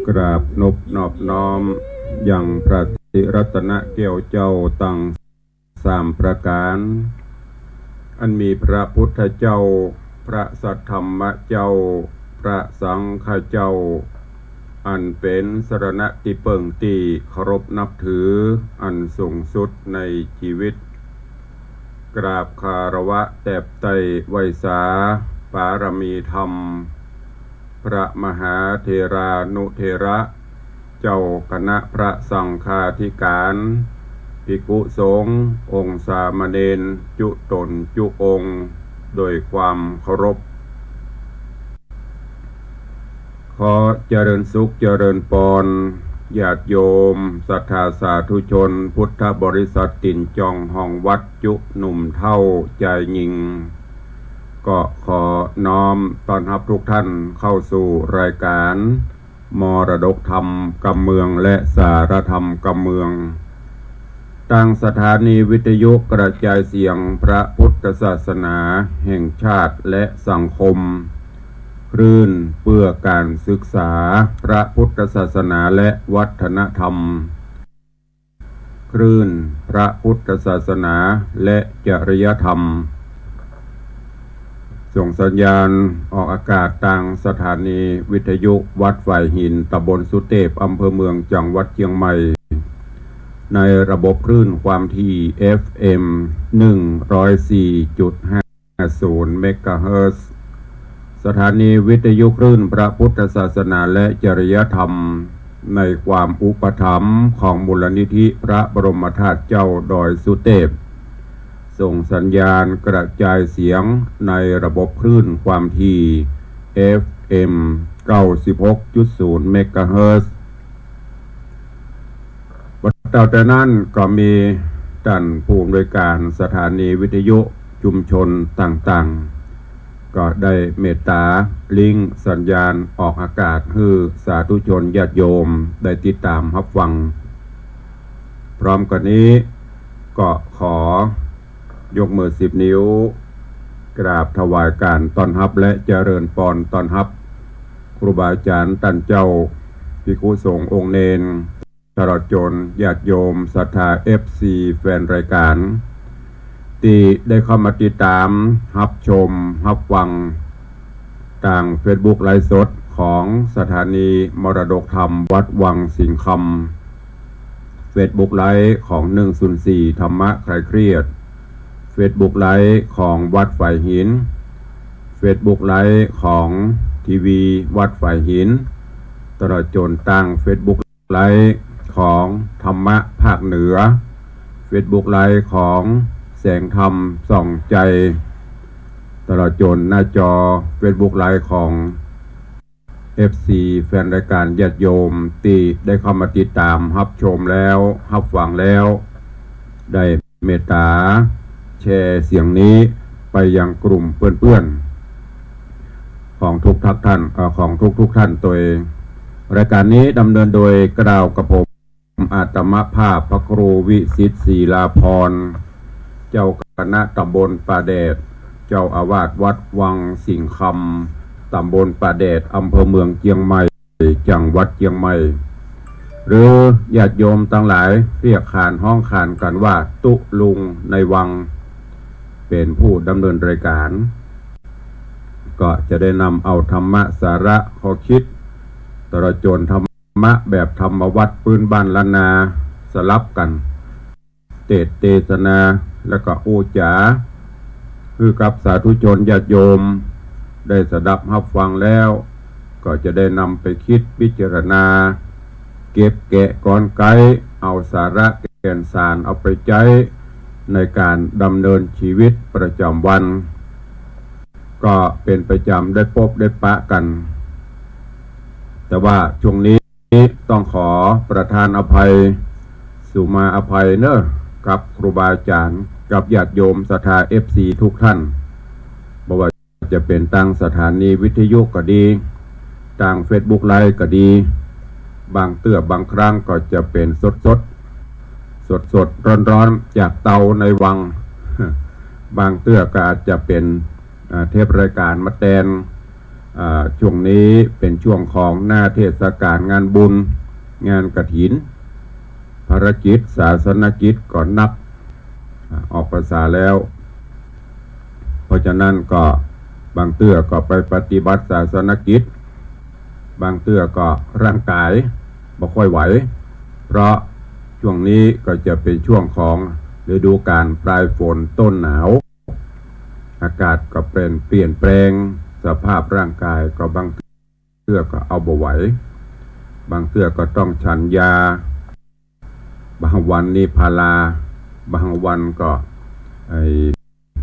กราบนบนอบน้อมอย่างพระติรัตนเกี่ยวเจ้าตั้งสามประการอันมีพระพุทธเจ้าพระสัทธรรมเจ้าพระสังฆเจ้าอันเป็นสรณะติเปิงตีเคารพนับถืออันสูงสุดในชีวิตกราบคารวะแตบไตไวสาปารมีธรรมพระมหาเถรานุเถระเจ้าคณะพระสังฆาธิการภิกขุสงฆ์องค์สามเณรจุตนจุองค์โดยความเคารพขอเจริญสุขเจริญปรญาติโยมศรัทธาสาธุชนพุทธบริษัทติ่นจองห้องวัดจุหนุ่มเท่าใจยิงก็ขอน้อมต้อนรับทุกท่านเข้าสู่รายการมรดกธรรมกำเมืองและสารธรรมกำเมืองตั้งสถานีวิทยุกระจายเสียงพระพุทธศาสนาแห่งชาติและสังคมคลื่นเพื่อการศึกษาพระพุทธศาสนาและวัฒนธรรมคลื่นพระพุทธศาสนาและจริยธรรมส่งสัญญาณออกอากาศทางสถานีวิทยุวัดฝ่ายหินตำบลสุเทพอำเภอเมืองจังหวัดเชียงใหม่ในระบบคลื่นความถี่ FM 104.50 เมกะเฮิรตซ์สถานีวิทยุคลื่นพระพุทธศาสนาและจริยธรรมในความอุปถัมภ์ของมูลนิธิพระบรมธาตุเจ้าดอยสุเทพส่งสัญญาณกระจายเสียงในระบบคลื่นความถี่ FM 96.0 เมกะเฮิรตซ์ต่อจากนั้นก็มีท่านผู้อำนวยการสถานีวิทยุชุมชนต่างๆก็ได้เมตตาลิงก์สัญญาณออกอากาศให้สาธุชนญาติโยมได้ติดตามรับฟังพร้อมกันนี้ก็ขอยกมือ10 นิ้วกราบถวายการต้อนรับและเจริญพรต้อนรับครูบาอาจารย์ท่านเจ้าภิกขุสงฆ์องค์เณรตลอดจนญาติโยมศรัทธา FC แฟนรายการที่ได้เข้ามาติดตามรับชมรับฟังทาง Facebook ไลฟ์สดของสถานีมรดกธรรมวัดวังสิงห์คำ Facebook ไลฟ์ของ104ธรรมะคลายเครียดFacebook ไลฟ์ของวัดฝ่ายหิน Facebook ไลฟ์ของทีวีวัดฝ่ายหินตลอดจนตั้ง Facebook ไลฟ์ของธรรมะภาคเหนือ Facebook ไลฟ์ของแสงธรรมส่องใจตลอดจนหน้าจอ Facebook ไลฟ์ของ FC แฟนรายการญาติโยมที่ได้เข้ามาติดตามรับชมแล้วรับฟังแล้วได้เมตตาแชร์เสียงนี้ไปยังกลุ่มเพื่อนๆของทุกท่านของทุกท่านตัวเองรายการนี้ดำเนินโดยกล่าวกับผมอาตมภาพพระครูวิสิทธิ์ศรีลาภรณ์เจ้าคณะตำบลป่าแดดเจ้าอาวาสวัดวังสิงห์คำตำบลป่าแดดอำเภอเมืองเชียงใหม่จังหวัดเชียงใหม่หรือญาติโยมทั้งหลายเรียกขานห้องขานกันว่าตุลุงในวังเป็นผู้ดำเนินรายการก็จะได้นำเอาธรรมะสาระข้อคิดตลอดจนธรรมะแบบธรรมวัดปืนบ้านล้านนาสลับกันเทศนาและก็โอจาคือกับสาธุชนญาติโยมได้สดับรับฟังแล้วก็จะได้นำไปคิดพิจารณาเก็บแกะกลไกเอาสาระแก่นสารเอาไปใช้ในการดำเนินชีวิตประจำวันก็เป็นประจำได้พบได้ปะกันแต่ว่าช่วงนี้ต้องขอประทานอภัยสุมาอภัยเนอะกับครูบาอาจารย์กับญาติโยมศรัทธา FC ทุกท่านบ่ว่าจะเป็นทางสถานีวิทยุก็ดีทาง Facebook ไลฟ์ก็ดีบางครั้งก็จะเป็นสดร้อนจากเตาในวังบางก็อาจจะเป็นเทปรายการมาแทน ช่วงนี้เป็นช่วงของหน้าเทศกาลงานบุญงานกฐินภารกิจศาสนกิจก็นับออกพรรษาแล้ว เพราะฉะนั้นก็บางเตื้อก็ไปปฏิบัติศาสนกิจบางเตื้อก็ร่างกายบ่ค่อยไหวเพราะช่วงนี้ก็จะเป็นช่วงของฤดูกาลปลายฝนต้นหนาวอากาศก็เปลี่ยนแปลงสภาพร่างกายก็บางเตื้อก็เอาบ่ไหวบางเตื้อก็ต้องฉันยาบางวันนี่พาราบางวันก็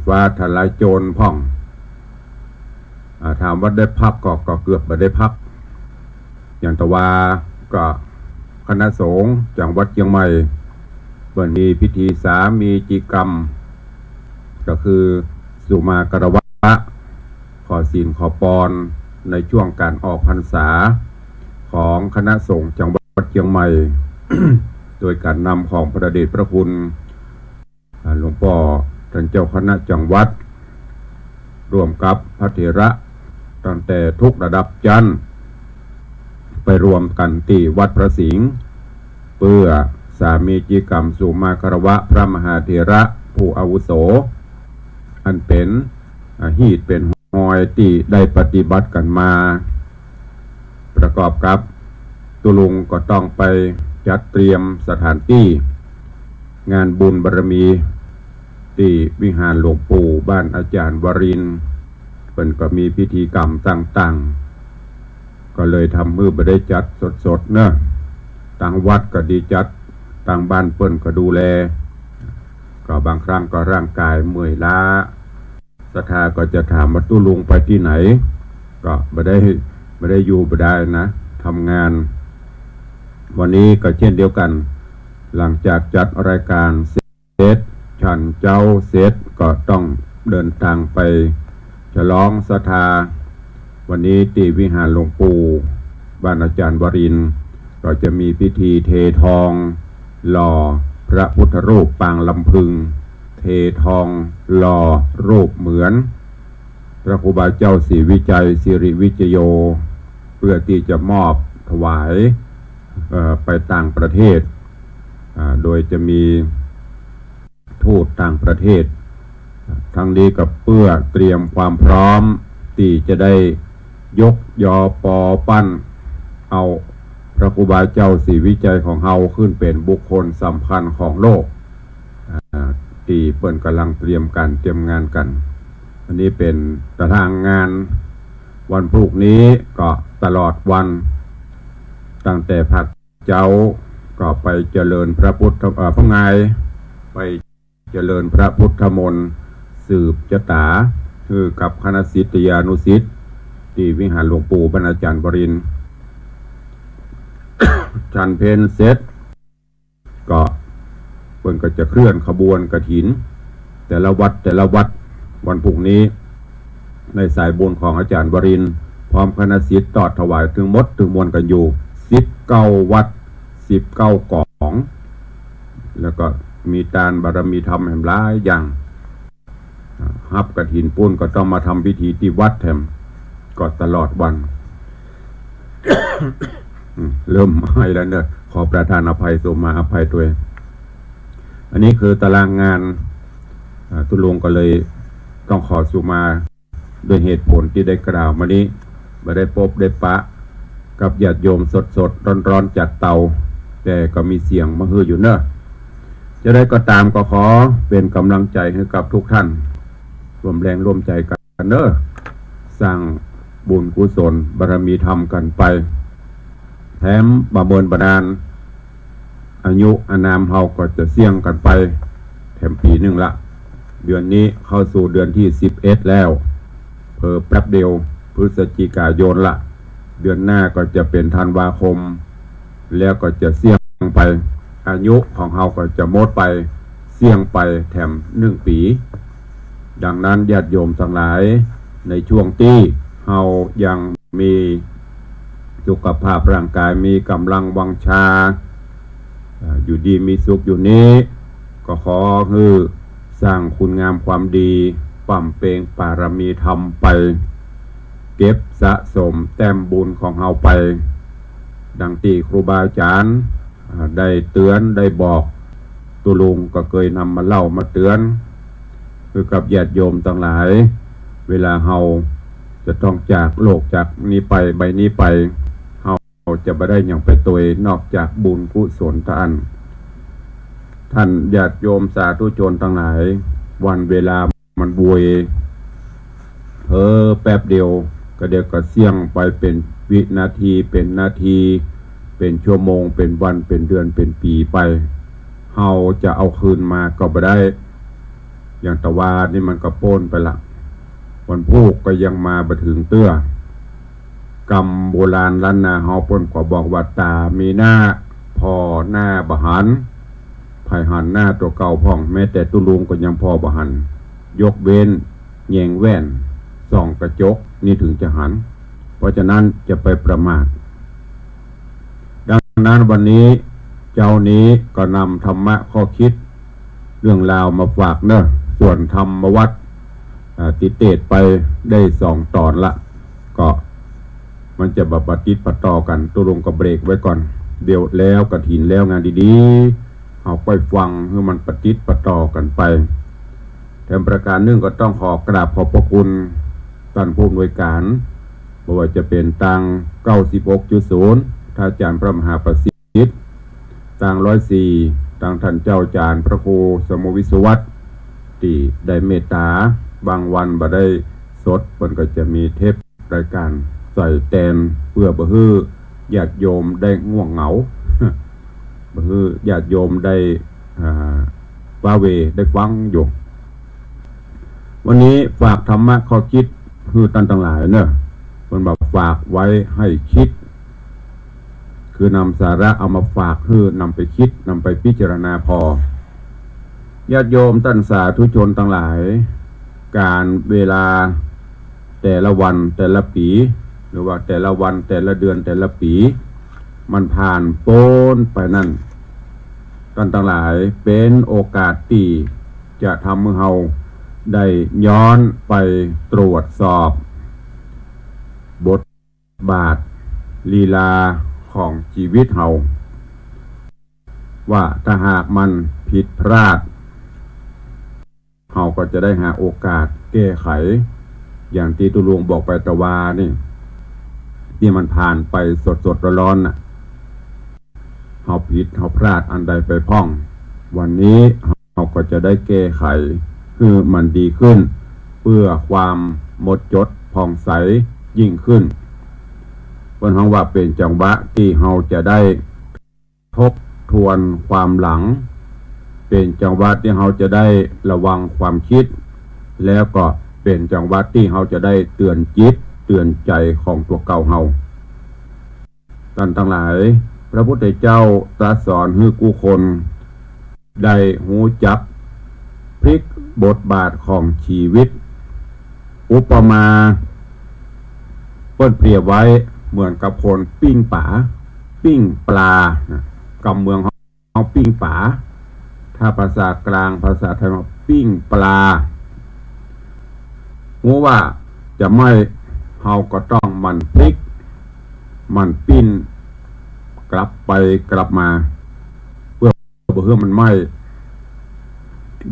ฟ้าทลายโจรพ่องถามว่าได้พักก็เกือบไม่ได้พักอย่างตะวาก็คณะสงฆ์จังหวัดเชียงใหม่วันนี้พิธีสามีจิกรรมก็คือสุมากรวะขอศีลขอพรในช่วงการออกพรรษาของคณะสงฆ์จังหวัดเชียงใหม่ โดยการนำของพระเดชพระคุณหลวงพ่อท่านเจ้าคณะจังหวัดร่วมกับพระเถระตั้งแต่ทุกระดับชั้นไปรวมกันที่วัดพระสิงห์เพื่อสามีจิกรรมสุมาคารวะพระมหาเถระผู้อาวุโสอันเป็นหีดเป็นหอยที่ได้ปฏิบัติกันมาประกอบกับตุลุงก็ต้องไปจัดเตรียมสถานที่งานบุญบารมีที่วิหารหลวงปู่บ้านอาจารย์วรินทร์เพิ่นก็มีพิธีกรรมต่างๆก็เลยทำมือบ่ได้จัดสดๆเนอะต่างวัดก็ดีจัดต่างบ้านเพิ่นก็ดูแลก็บางครั้งก็ร่างกายเมื่อยล้าศรัทธาก็จะถามว่าตุลุงไปที่ไหนก็ไม่ได้อยู่ไม่ได้นะทำงานวันนี้ก็เช่นเดียวกันหลังจากจัดรายการเสร็จฉันเจ้าเสร็จก็ต้องเดินทางไปฉลองศรัทธาวันนี้ที่วิหารหลวงปู่บ้านอาจารย์วรินทร์ก็จะมีพิธีเททองหล่อพระพุทธรูปปางลำพึงเททองหล่อรูปเหมือนพระครูบาเจ้าศรีวิจัยสิริวิจโยเพื่อที่จะมอบถวายไปต่างประเทศโดยจะมีทูตต่างประเทศทั้งนี้กับเพื่อเตรียมความพร้อมที่จะได้ยกยอปอปั้นเอาพระครูบาเจ้าศรีวิจัยของเฮาขึ้นเป็นบุคคลสำคัญของโลกที่เปิ่นกำลังเตรียมงานกันอันนี้เป็นตารางงานวันพรุ่งนี้ก็ตลอดวันตั้งแต่ผักเจ้าก็ไปเจริญพระพุทธพระงายไปเจริญพระพุทธมนต์สืบชะตาคือกับคณะศิษยานุศิษย์ที่วิหารหลวงปู่บรรณาจารย์วรินทร์ ฉันเพลเสร็จก็เพิ่นก็จะเคลื่อนขบวนกฐินแต่ละวัดวันพรุ่งนี้ในสายบุญของอาจารย์วรินทร์พร้อมคณะศิษย์ตอดถวายถึงมวลกันอยู่19 วัด19 กองแล้วก็มีทานบารมีธรรมแห่งหลายอย่างฮับกฐินปุ้นก็ต้องมาทำพิธีที่วัดแถมก็ตลอดวัน เริ่มให้แล้วเนอะขอประทานอภัยส่งมาอภัยตัวเองอันนี้คือตารางงานตุลุงก็เลยต้องขอสุมาด้วยเหตุผลที่ได้กล่าวมานี้ไม่ได้พบได้ปะกับญาติโยมสดร้อนจากเตาแต่ก็มีเสียงมาฮืออยู่เนอะจะได้ก็ตามก็ขอเป็นกำลังใจให้กับทุกท่านร่วมแรงร่วมใจกันเนอะสร้างบุญกุศลบารมีธรรมกันไปแถมบำเพ็ญบดาลอายุอานามเฮาก็จะเสี่ยงกันไปแถมปีหนึ่งละเดือนนี้เข้าสู่เดือนที่11แล้วเพิ่มแป๊บเดียวพฤศจิกายนละเดือนหน้าก็จะเป็นธันวาคมแล้วก็จะเสี่ยงไปอายุของเฮาก็จะหมดไปเสี่ยงไปแถม1 ปีดังนั้นญาติโยมทั้งหลายในช่วงที่เฮายังมีสุขภาพร่างกายมีกำลังวังชาอยู่ดีมีสุขอยู่นี้ก็ขอให้สร้างคุณงามความดีปั่มเปงปารมีธรรมไป เก็บสะสมแต้มบุญของเฮาไปดังที่ครูบาอาจารย์ได้เตือนได้บอกตุลุงก็เคยนำมาเล่ามาเตือนคือกับญาติโยมต่างหลายเวลาเฮาจะต้องจากโลกจากนี้ไปใบนี้ไปเฮาจะไม่ได้อย่างไปตัวนอกจากบุญกุศลท่านญาติโยมสาธุชนต่างหลายวันเวลามันบวยแป๊บเดียวก็เดี๋ยวก็เสี่ยงไปเป็นวินาทีเป็นนาทีเป็นชั่วโมงเป็นวันเป็นเดือนเป็นปีไปเฮาจะเอาคืนมาก็ไม่ได้อย่างตะวานี่มันก็โป้นไปละวันพูกก็ยังมาบ่ถึงเตื้อกรรมโบราณล้านนาเฮาป้นก็บอกว่าตามีหน้าพอหน้าบหันภายหันหน้าตัวเก่าพ่องแม้แต่ตุลุงก็ยังพอบหันยกเว้นแยงแว่นส่องกระจกนี่ถึงจะหันเพราะฉะนั้นจะไปประมาทดังนั้นวันนี้เจ้านี้ก็นำธรรมะข้อคิดเรื่องราวมาฝากเนอะส่วนธรรมวัดติเตตไปได้2 ตอนละก็มันจะปฏิปต่อกันตัวลงก็เบรกไว้ก่อนเดี๋ยวแล้วกฐินแล้วงานดีๆเอาไปฟังให้มันปฏิปต่อกันไปแถมประการหนึ่งก็ต้องขอกราบขอบพระคุณท่านผู้อำนวยการบ่ว่าจะเป็นตัง 96.0 ท่านอาจารย์พระมหาประสิทธิ์ตัง 104ตังท่านเจ้าอาจารย์พระครูสมวิศวัตรที่ได้เมตตาบางวันบ่ได้สดเพิ่นก็จะมีเทปรายการใส่แตนเพื่อบ่ฮื้อญาติโยมได้ง่วงเหงา บ่ฮื้อญาติโยมได้ว้าเวได้ฟังอยู่วันนี้ฝากธรรมะข้อคิดคือท่านทั้งหลายเนอะมันบอกฝากไว้ให้คิดคือนำสาระเอามาฝากคือนำไปคิดนำไปพิจารณาพอญาติโยมท่านสาธุชนทั้งหลายการเวลาแต่ละวันแต่ละปีหรือว่าแต่ละวันแต่ละเดือนแต่ละปีมันผ่านโป้นไปนั่นท่านทั้งหลายเป็นโอกาสที่จะทำให้เราได้ย้อนไปตรวจสอบบทบาทลีลาของชีวิตเราว่าถ้าหากมันผิดพลาดเราก็จะได้หาโอกาสแก้ไขอย่างที่ตุลุงบอกไปตะวานี่ที่มันผ่านไปสดๆร้อนๆน่ะเราผิดเราพลาดอันใดไปพ้องวันนี้เราก็จะได้แก้ไขคือมันดีขึ้นเพื่อความหมดจดผ่องใสยิ่งขึ้นเพิ่นฮ้องว่าเป็นจังหวะที่เราจะได้ทบทวนความหลังเป็นจังหวะที่เราจะได้ระวังความคิดแล้วก็เป็นจังหวะที่เราจะได้เตือนจิตเตือนใจของตัวเก่าเราท่านทั้งหลายพระพุทธเจ้าตรัสสอนให้ผู้คนได้รู้จักพลิกบทบาทของชีวิตอุปมาเปิ้นเปรียบไว้เหมือนกับคนปิ้งปลากำเมืองเขาปิ้งป่าถ้าภาษากลางภาษาไทยว่าปิ้งปลารู้ว่าจะไม่เฮาก็ต้องมันพลิกมันปิ้นกลับไปกลับมาเพื่อมันไม่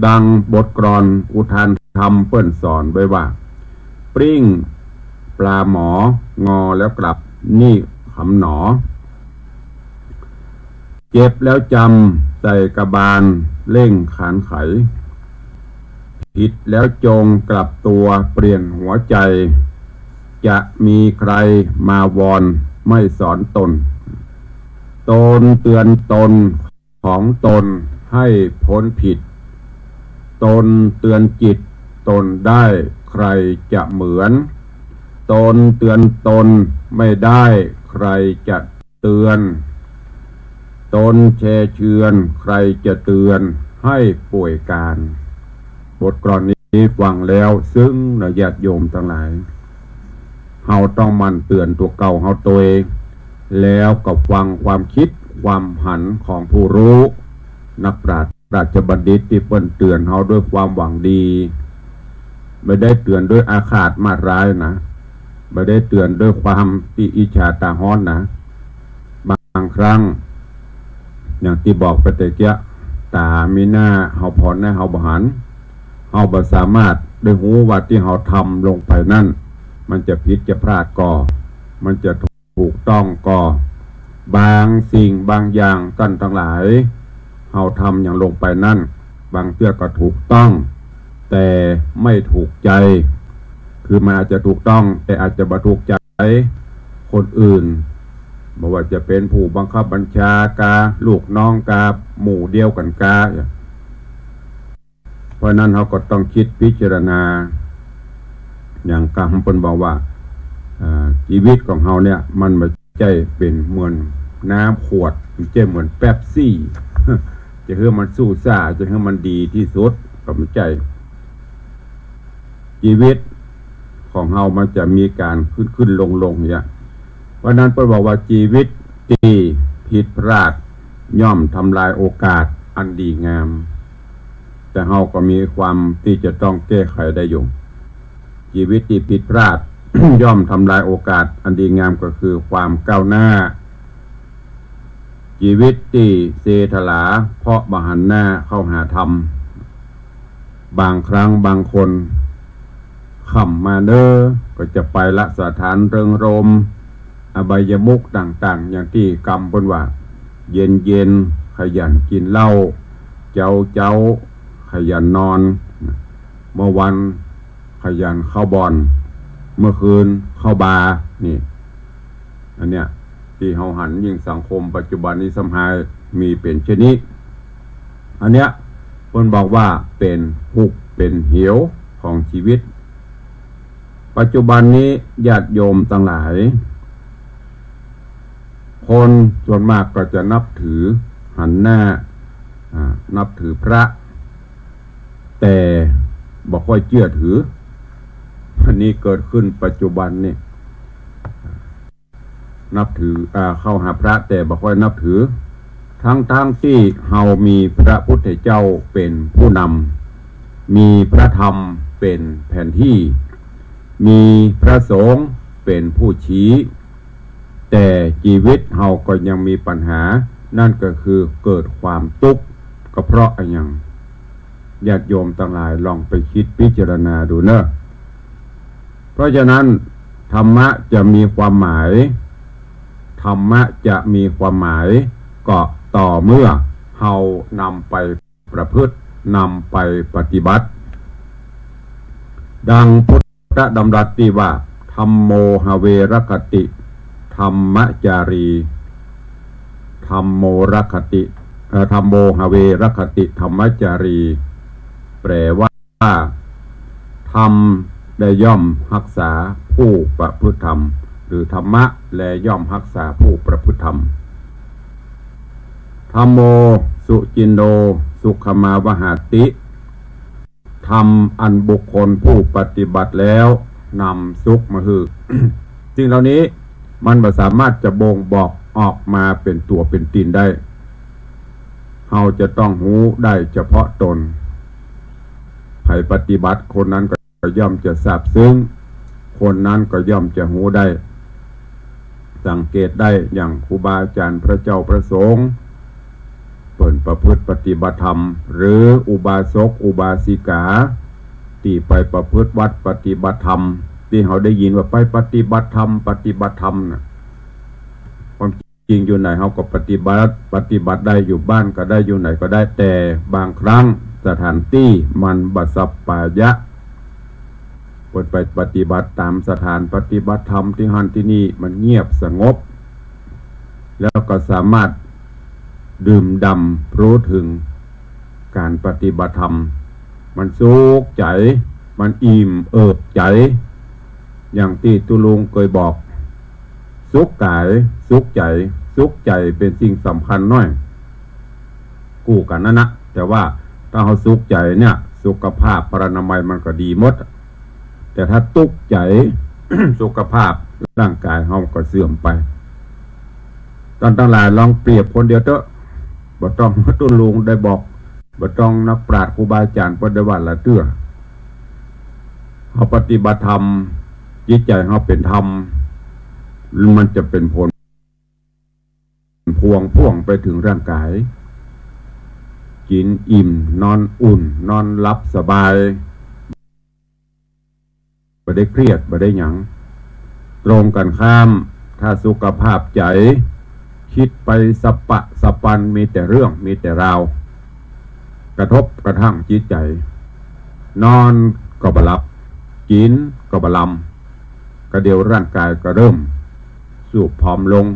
ดังบทกลอนอุทานธรรมเปิ้นสอนไว้ว่าปริ้งปลาหมองอแล้วกลับนี่ขำหนอเจ็บแล้วจำใส่กระบาลเร่งขานไขผิดแล้วจงกลับตัวเปลี่ยนหัวใจจะมีใครมาวอนไม่สอนตนเตือนตนของตนให้พ้นผิดตนเตือนจิตตนได้ใครจะเหมือนตนเตือนตนไม่ได้ใครจะเตือนตนแช่เชือนใครจะเตือนให้ป่วยการบทกลอนนี้ฟังแล้วซึ่งญาติโยมทั้งหลายเฮาต้องมันเตือนตัวเก่าเฮาตัวเองแล้วก็ฟังความคิดความหันของผู้รู้นักปราชญ์บัณฑิตที่เปิ้นเตือนเฮาด้วยความหวังดีไม่ได้เตือนด้วยอาฆาตมาร้ายนะ ไม่ได้เตือนด้วยความที่อิจฉาตาฮ้อนนะบางครั้งอย่างที่บอกไปแต่เกี้ยตามีหน้าเฮาพรหน้าเฮาบหันเฮาบ่สามารถได้รู้ว่าที่เฮาทำลงไปนั่นมันจะผิดจะพลาดก่อมันจะถูกต้องก่อบางสิ่งบางอย่างกันทั้งหลายเฮาทำอย่างลงไปนั่นบางเตื้อก็ถูกต้องแต่ไม่ถูกใจคือมันอาจจะถูกต้องแต่อาจจะบ่ถูกใจคนอื่นบ่ว่าจะเป็นผู้บังคับบัญชากาลูกน้องกาหมู่เดียวกันกาเพราะนั้นเขาก็ต้องคิดพิจารณาอย่างคำเพิ่นบอกว่าชีวิตของเขาเนี่ยมันไม่ใช่เป็นเหมือนน้ำขวดมันใช่เหมือนแป๊บซี่ จะให้มันสู้ซ่าจะให้มันดีที่สุดก็ไม่ใช่ชีวิตของเรามันจะมีการขึ้นลงเนี่ยเพราะนั้นเพิ่นบอกว่าชีวิตที่ผิดพลาดย่อมทำลายโอกาสอันดีงามแต่เราก็มีความที่จะต้องแก้ไขได้อยู่ชีวิตที่ผิดพลาด ย่อมทำลายโอกาสอันดีงามก็คือความก้าวหน้าชีวิตที่เสถลาเพราะบหันหน้าเข้าหาธรรมบางครั้งบางคนขำมาเด้อก็จะไปละสถานเริงรมอบายมุขต่างๆอย่างที่กรรมเพิ่นว่าเย็นขยันกินเหล้าเจ้าขยันนอนเมื่อวันขยันเข้าบ่อนเมื่อคืนเข้าบาร์นี่อันเนี้ยที่เฮาหันยิ่งสังคมปัจจุบันนี้สมัยมีเป็นเช่นนี้อันเนี้ยเพิ่นบอกว่าเป็นหุกเป็นเหวของชีวิตปัจจุบันนี้ญาติโยมทั้งหลายคนส่วนมากก็จะนับถือหันหน้านับถือพระแต่บ่ค่อยเชื่อถืออันนี้เกิดขึ้นปัจจุบันนี่นับถือเข้าหาพระแต่บ่ค่อยนับถือทั้งที่เฮามีพระพุทธเจ้าเป็นผู้นำมีพระธรรมเป็นแผนที่มีพระสงฆ์เป็นผู้ชี้แต่ชีวิตเฮาก็ยังมีปัญหานั่นก็คือเกิดความทุกข์ก็เพราะอะไรอย่างญาติโยมทั้งหลายลองไปคิดพิจารณาดูเนอะเพราะฉะนั้นธรรมะจะมีความหมายธรรมะจะมีความหมายก็ต่อเมื่อเฮานำไปประพฤตินำไปปฏิบัติดังพุทธดำรัสที่ว่าธัมโมหเวรคติธรรมจารีธัมโมรคติธัมโมหเวรคติธรรมจารีแปลว่าธรรมได้ย่อมรักษาผู้ประพฤติธรรมหรือธรรมะและย่อมรักษาผู้ประพฤติธรรมธัมโมสุจินโนสุขมาวหาติธรรมอันบุคคลผู้ปฏิบัติแล้วนำสุขมาหือ สิ่งเหล่านี้มันไม่สามารถจะบ่งบอกออกมาเป็นตัวเป็นตนได้เราจะต้องรู้ได้เฉพาะตนใครปฏิบัติคนนั้นก็ย่อมจะทราบซึ้งคนนั้นก็ย่อมจะรู้ได้สังเกตได้อย่างครูบาอาจารย์พระเจ้าพระสงฆ์เปิ่นประพฤติปฏิบัติธรรมหรืออุบาสกอุบาสิกาที่ไปประพฤติวัดปฏิบัติธรรมที่เขาได้ยินว่าไปปฏิบัติธรรมนะความจริงอยู่ไหนเขาก็ปฏิบัติได้อยู่บ้านก็ได้อยู่ไหนก็ได้แต่บางครั้งสถานที่มันบัสปายะเปิดไปปฏิบัติตามสถานปฏิบัติธรรมที่หันที่นี่มันเงียบสงบแล้วก็สามารถดื่มด่ำรู้ถึงการปฏิบัติธรรมมันสุขใจมันอิ่มเอิบใจอย่างที่ตุลุงเคยบอกสุขกายสุขใจเป็นสิ่งสำคัญน้อยกู้กันนะแต่ว่าถ้าเราสุขใจเนี่ยสุขภาพพรรณนามัยมันก็ดีหมดแต่ถ้าทุกข์ใจ สุขภาพร่างกายเราก็เสื่อมไปตอนทั้งหลายลองเปรียบคนเดียวเถอะบ่ต้องตุลุงได้บอกบ่ต้องนักปราชญ์ครูบาอาจารย์ปฏิวัติละเตื้อเขาปฏิบัติธรรมจ จิตใจเราเป็นธรรมมันจะเป็นผลพ่วงไปถึงร่างกายกินอิ่มนอนอุ่นนอนหลับสบายไม่ได้เครียดไม่ได้หยังตรงกันข้ามถ้าสุขภาพใจคิดไปสปะสปันมีแต่เรื่องมีแต่ราวกระทบกระทั่งจิตใจนอนก็บหลับกินก็บลำกระเดียวร่างกายก็เริ่มสูบผอมลง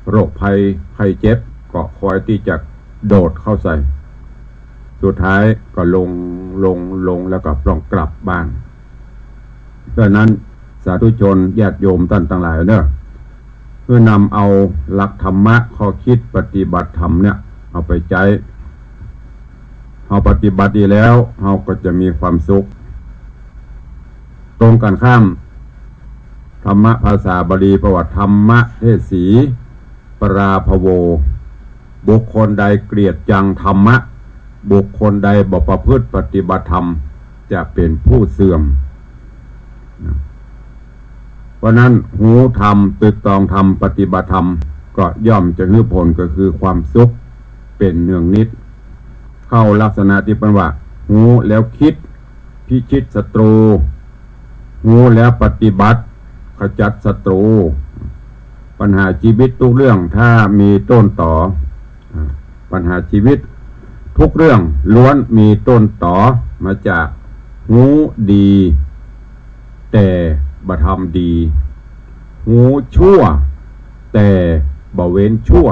โรคภัยไข้เจ็บก็คอยที่จะโดดเข้าใส่สุดท้ายก็ลงแล้วก็ต้องกลับบ้านดังนั้นสาธุชนญาติโยมท่านทั้งหลายเนอะเพื่อนำเอาหลักธรรมะข้อคิดปฏิบัติธรรมเนี่ยเอาไปใช้เราปฏิบัติดีแล้วเราก็จะมีความสุขตรงกันข้ามธรรมะภาษาบาลีประวัติธรรมะเทศสีปราภโวบุคคลใดเกลียดจังธรรมะบุคคลใดบ่ประพฤติปฏิบัติธรรมจะเป็นผู้เสื่อมเพราะนั้นหูธรรมตึกตองธรรมปฏิบัติธรรมก็ย่อมจะให้ผลก็คือความสุขเป็นเนืองนิดเข้าลักษณะที่เป็นว่าหูแล้วคิดพิชิตศัตรูหูแล้วปฏิบัติขจัดศัตรูปัญหาชีวิตทุกเรื่องถ้ามีต้นต่อปัญหาชีวิตทุกเรื่องล้วนมีต้นต่อมาจากหูดีแต่บ่ทำดีหูชั่วแต่บ่เว้นชั่ว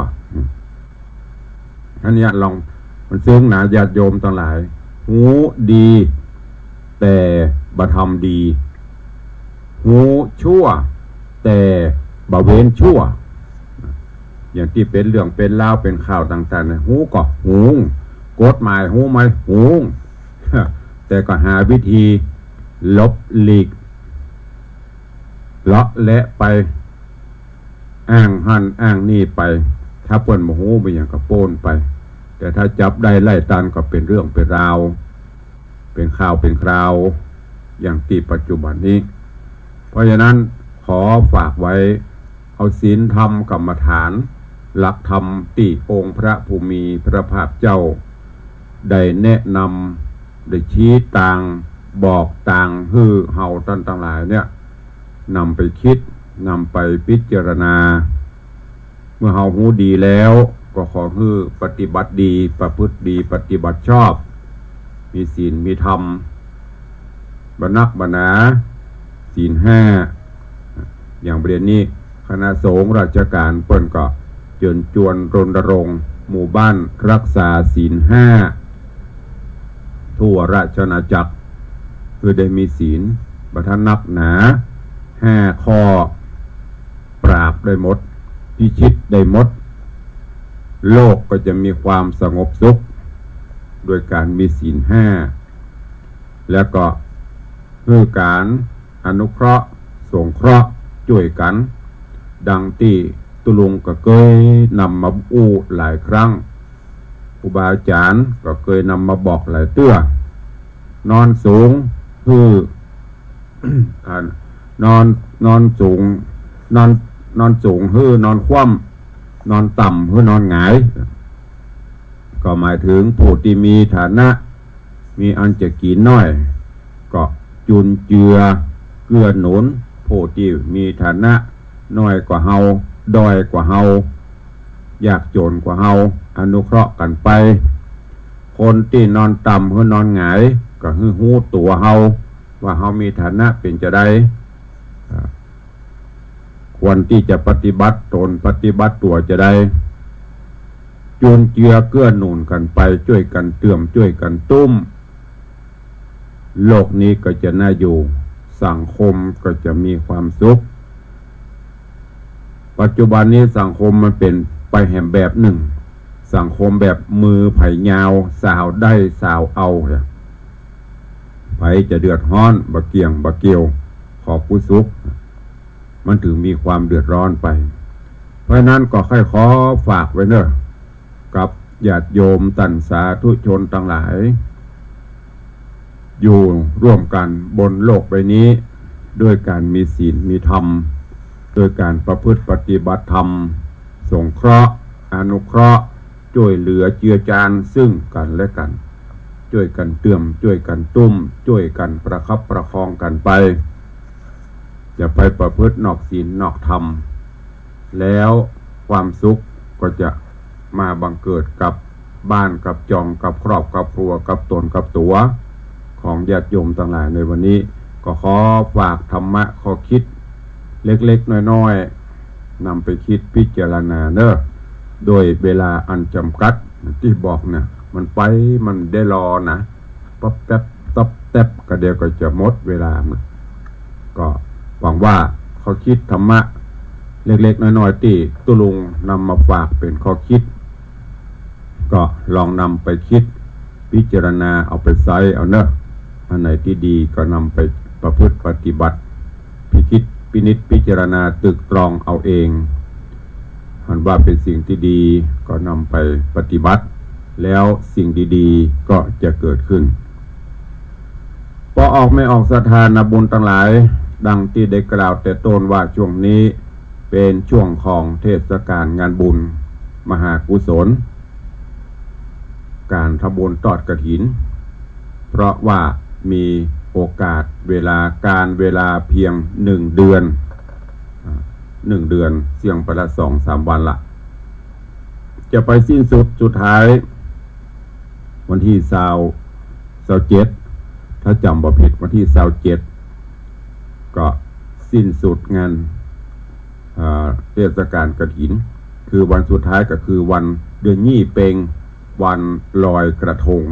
ท่านนี้ลองมันซึ้งหนาญาติโยมทั้งหลายหูดีแต่บ่ทำดีหูชั่วแต่บ่เว้นชั่วอย่างที่เป็นเรื่องเป็นเล่าเป็นข่าวต่างๆนะหูก็หูกฎหมายหูไหมหูแต่ก็หาวิธีลบหลีกเลาะและไปอ้างหันอ้างนี่ไปถ้าเปิ้นบ่ฮู้ไปอย่างก็โป้นไปแต่ถ้าจับได้ไล่ตันก็เป็นเรื่องเป็นราวเป็นข่าวเป็นคราวอย่างที่ปัจจุบันนี้เพราะฉะนั้นขอฝากไว้เอาศีลธรรมกรรมฐานหลักธรรมที่องค์พระภูมิพระภาคเจ้าได้แนะนำได้ชี้ต่างบอกต่างฮือเฮาท่านทั้งหลายเนี่ยนำไปคิดนำไปพิจารณาเมื่อเฮาหูดีแล้วก็ขอฮือปฏิบัติดีประพฤติดีปฏิบัติชอบมีศีลมีธรรมบันักบันาศีลห้าอย่างประเด็นนี้คณะสงฆ์ราชการเปิ้นก็เชิญชวนรณรงค์หมู่บ้านรักษาศีลห้าทั่วราชอาณาจักรคือได้มีศีลประทานนักหนา5 ข้อปราบได้หมดพิชิตได้หมดโลกก็จะมีความสงบสุขโดยการมีศีล5แล้วก็คือการอนุเคราะห์สงเคราะห์ช่วยกันดังที่ตุลุงก็เคยนำมาอู้หลายครั้งครูบาอาจารย์ก็เคยนำมาบอกหลายเตื้อนอนสูงคือนอนสูงนอนสูงคือนอนคว่ำนอนต่ำคือนอนหงายก็หมายถึงผู้ที่มีฐานะมีอันจะกินน้อยก็จุนเจือเกื้อหนุนผู้ที่มีฐานะน้อยกว่าเฮาด้อยกว่าเฮายากจนกว่าเฮาอนุเคราะห์กันไปคนที่นอนต่ำคือนอนหงายก็คือฮู้ตัวเฮาว่าเฮามีฐานะเป็นจะได้ควรที่จะปฏิบัติตนปฏิบัติตัวจะได้จุนเจือเกื้อหนุนกันไปช่วยกันเติมช่วยกันตุ้มโลกนี้ก็จะน่าอยู่สังคมก็จะมีความสุขปัจจุบันนี้สังคมมันเป็นไปแห่งแบบหนึ่งสังคมแบบมือไผ่ยาวสาวได้สาวเอาไผ่จะเดือดร้อนบะเกียงบะเกียวขอผู้สุขมันถึงมีความเดือดร้อนไปเพราะนั้นก็ค่อยขอฝากไว้เนอะกับญาติโยมตันสาธุชนทั้งหลายอยู่ร่วมกันบนโลกใบนี้ ด้วยการมีศีลมีธรรมด้วยการประพฤติปฏิบัติธรรมสงเคราะห์อนุเคราะห์ช่วยเหลือเจือจานซึ่งกันและกันช่วยกันเตื่อมช่วยกันตุ้มช่วยกันประคับประคองกันไปอย่าไปประพฤตินอกศีลนอกธรรมแล้วความสุขก็จะมาบังเกิดกับบ้านกับจองกับครอบกับครัวกับตนกับตัวของญาติโยมทั้งหลายในวันนี้ก็ขอฝากธรรมะข้อคิดเล็กๆน้อยๆนำไปคิดพิจารณาเนอะโดยเวลาอันจำกัดที่บอกเนี่ยมันไปมันได้รอนะปั๊บแป๊บตับแทบก็เดี๋ยวก็จะหมดเวลามันก็หวังว่าข้อคิดธรรมะเล็กๆน้อยๆที่ตุลุงนำมาฝากเป็นข้อคิดก็ลองนำไปคิดพิจารณาเอาไปใช้เอาเนอะอันไหนที่ดีก็นำไปประพฤติปฏิบัติพิคิดพินิจพิจารณาตึกตรองเอาเองหันว่าเป็นสิ่งที่ดีก็นำไปปฏิบัติแล้วสิ่งดีๆก็จะเกิดขึ้นพอออกไม่ออกศรัทธานาบุญทั้งหลายดังที่ได้กล่าวแต่ต้นว่าช่วงนี้เป็นช่วงของเทศกาลงานบุญมหากุศลการทำบุญทอดกฐินเพราะว่ามีโอกาสเวลาเพียง1 เดือนเสี่ยงไปละ 2-3 วันละจะไปสิ้นสุดท้ายวันที่27ถ้าจำบ่ผิดวันที่27ก็สิ้นสุดงานเทศกาลกฐินคือวันสุดท้ายก็คือวันเดือนยี่เพ็งวันลอยกระทง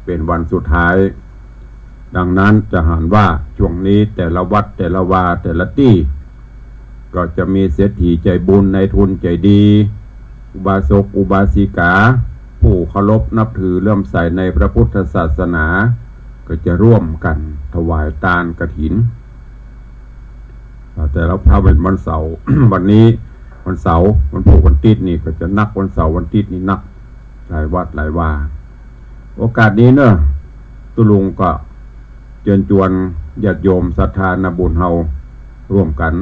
เป็นวันสุดท้ายดังนั้นจะเห็นว่าช่วงนี้แต่ละวัดแต่ละวาแต่ละที่ก็จะมีเศรษฐีใจบุญในทุนใจดีอุบาสกอุบาสิกาผู้เคารพนับถือเลื่อมใสในพระพุทธศาสนาก็จะร่วมกันถวายทานกฐินแต่เราพาเป็นวันเสาร์ วันนี้วันเสาร์วันพุธวันติดนี่ก็จะนักวันเสาร์วันติดนี่นักหลายวัดหลายวาโอกาสนี้เนอะตุลุงก็เชิญชวนญาติโยมศรัทธานาบุญเฮาร่วมกัน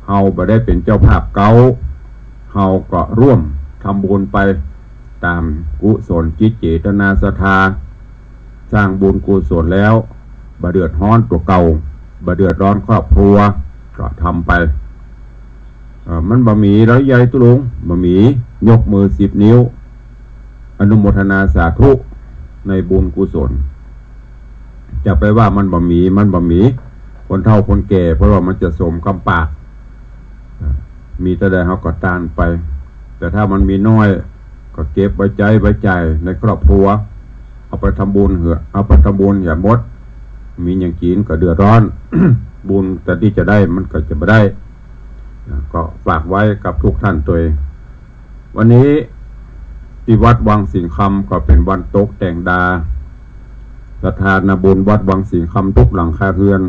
เฮาบ่ได้เป็นเจ้าภาพเก่าเฮาก็ร่วมทำบุญไปตามกุศลจิตเจตนาศรัทธาสร้างบุญกุศลแล้วบ่เดือดร้อนตัวเก่าบ่เดือดร้อนครอบครัวก็ทำไปมันบ่มีร้อยใหญ่ตุลุงบ่มียกมือ10 นิ้วอนุโมทนาสาธุในบุญกุศลจะไปว่ามันบ่มีคนเฒ่าคนแก่เพราะว่ามันจะสมกำปากมีแต่ใดเฮาก็ทานไปแต่ถ้ามันมีน้อยก็เก็บไว้ใจในครอบครัวเอาไปทำบุญเอาไปทำบุญอย่าหมดมีอย่างกินก็เดือดร้อน บุญแต่ที่จะได้มันก็จะไม่ได้ก็ฝากไว้กับทุกท่านตัวเองวันนี้ที่วัดวังสิงห์คำก็เป็นวันตกแต่งดาศรัทธานาบุญวัดวังสิงห์คำทุกหลังคาเรือน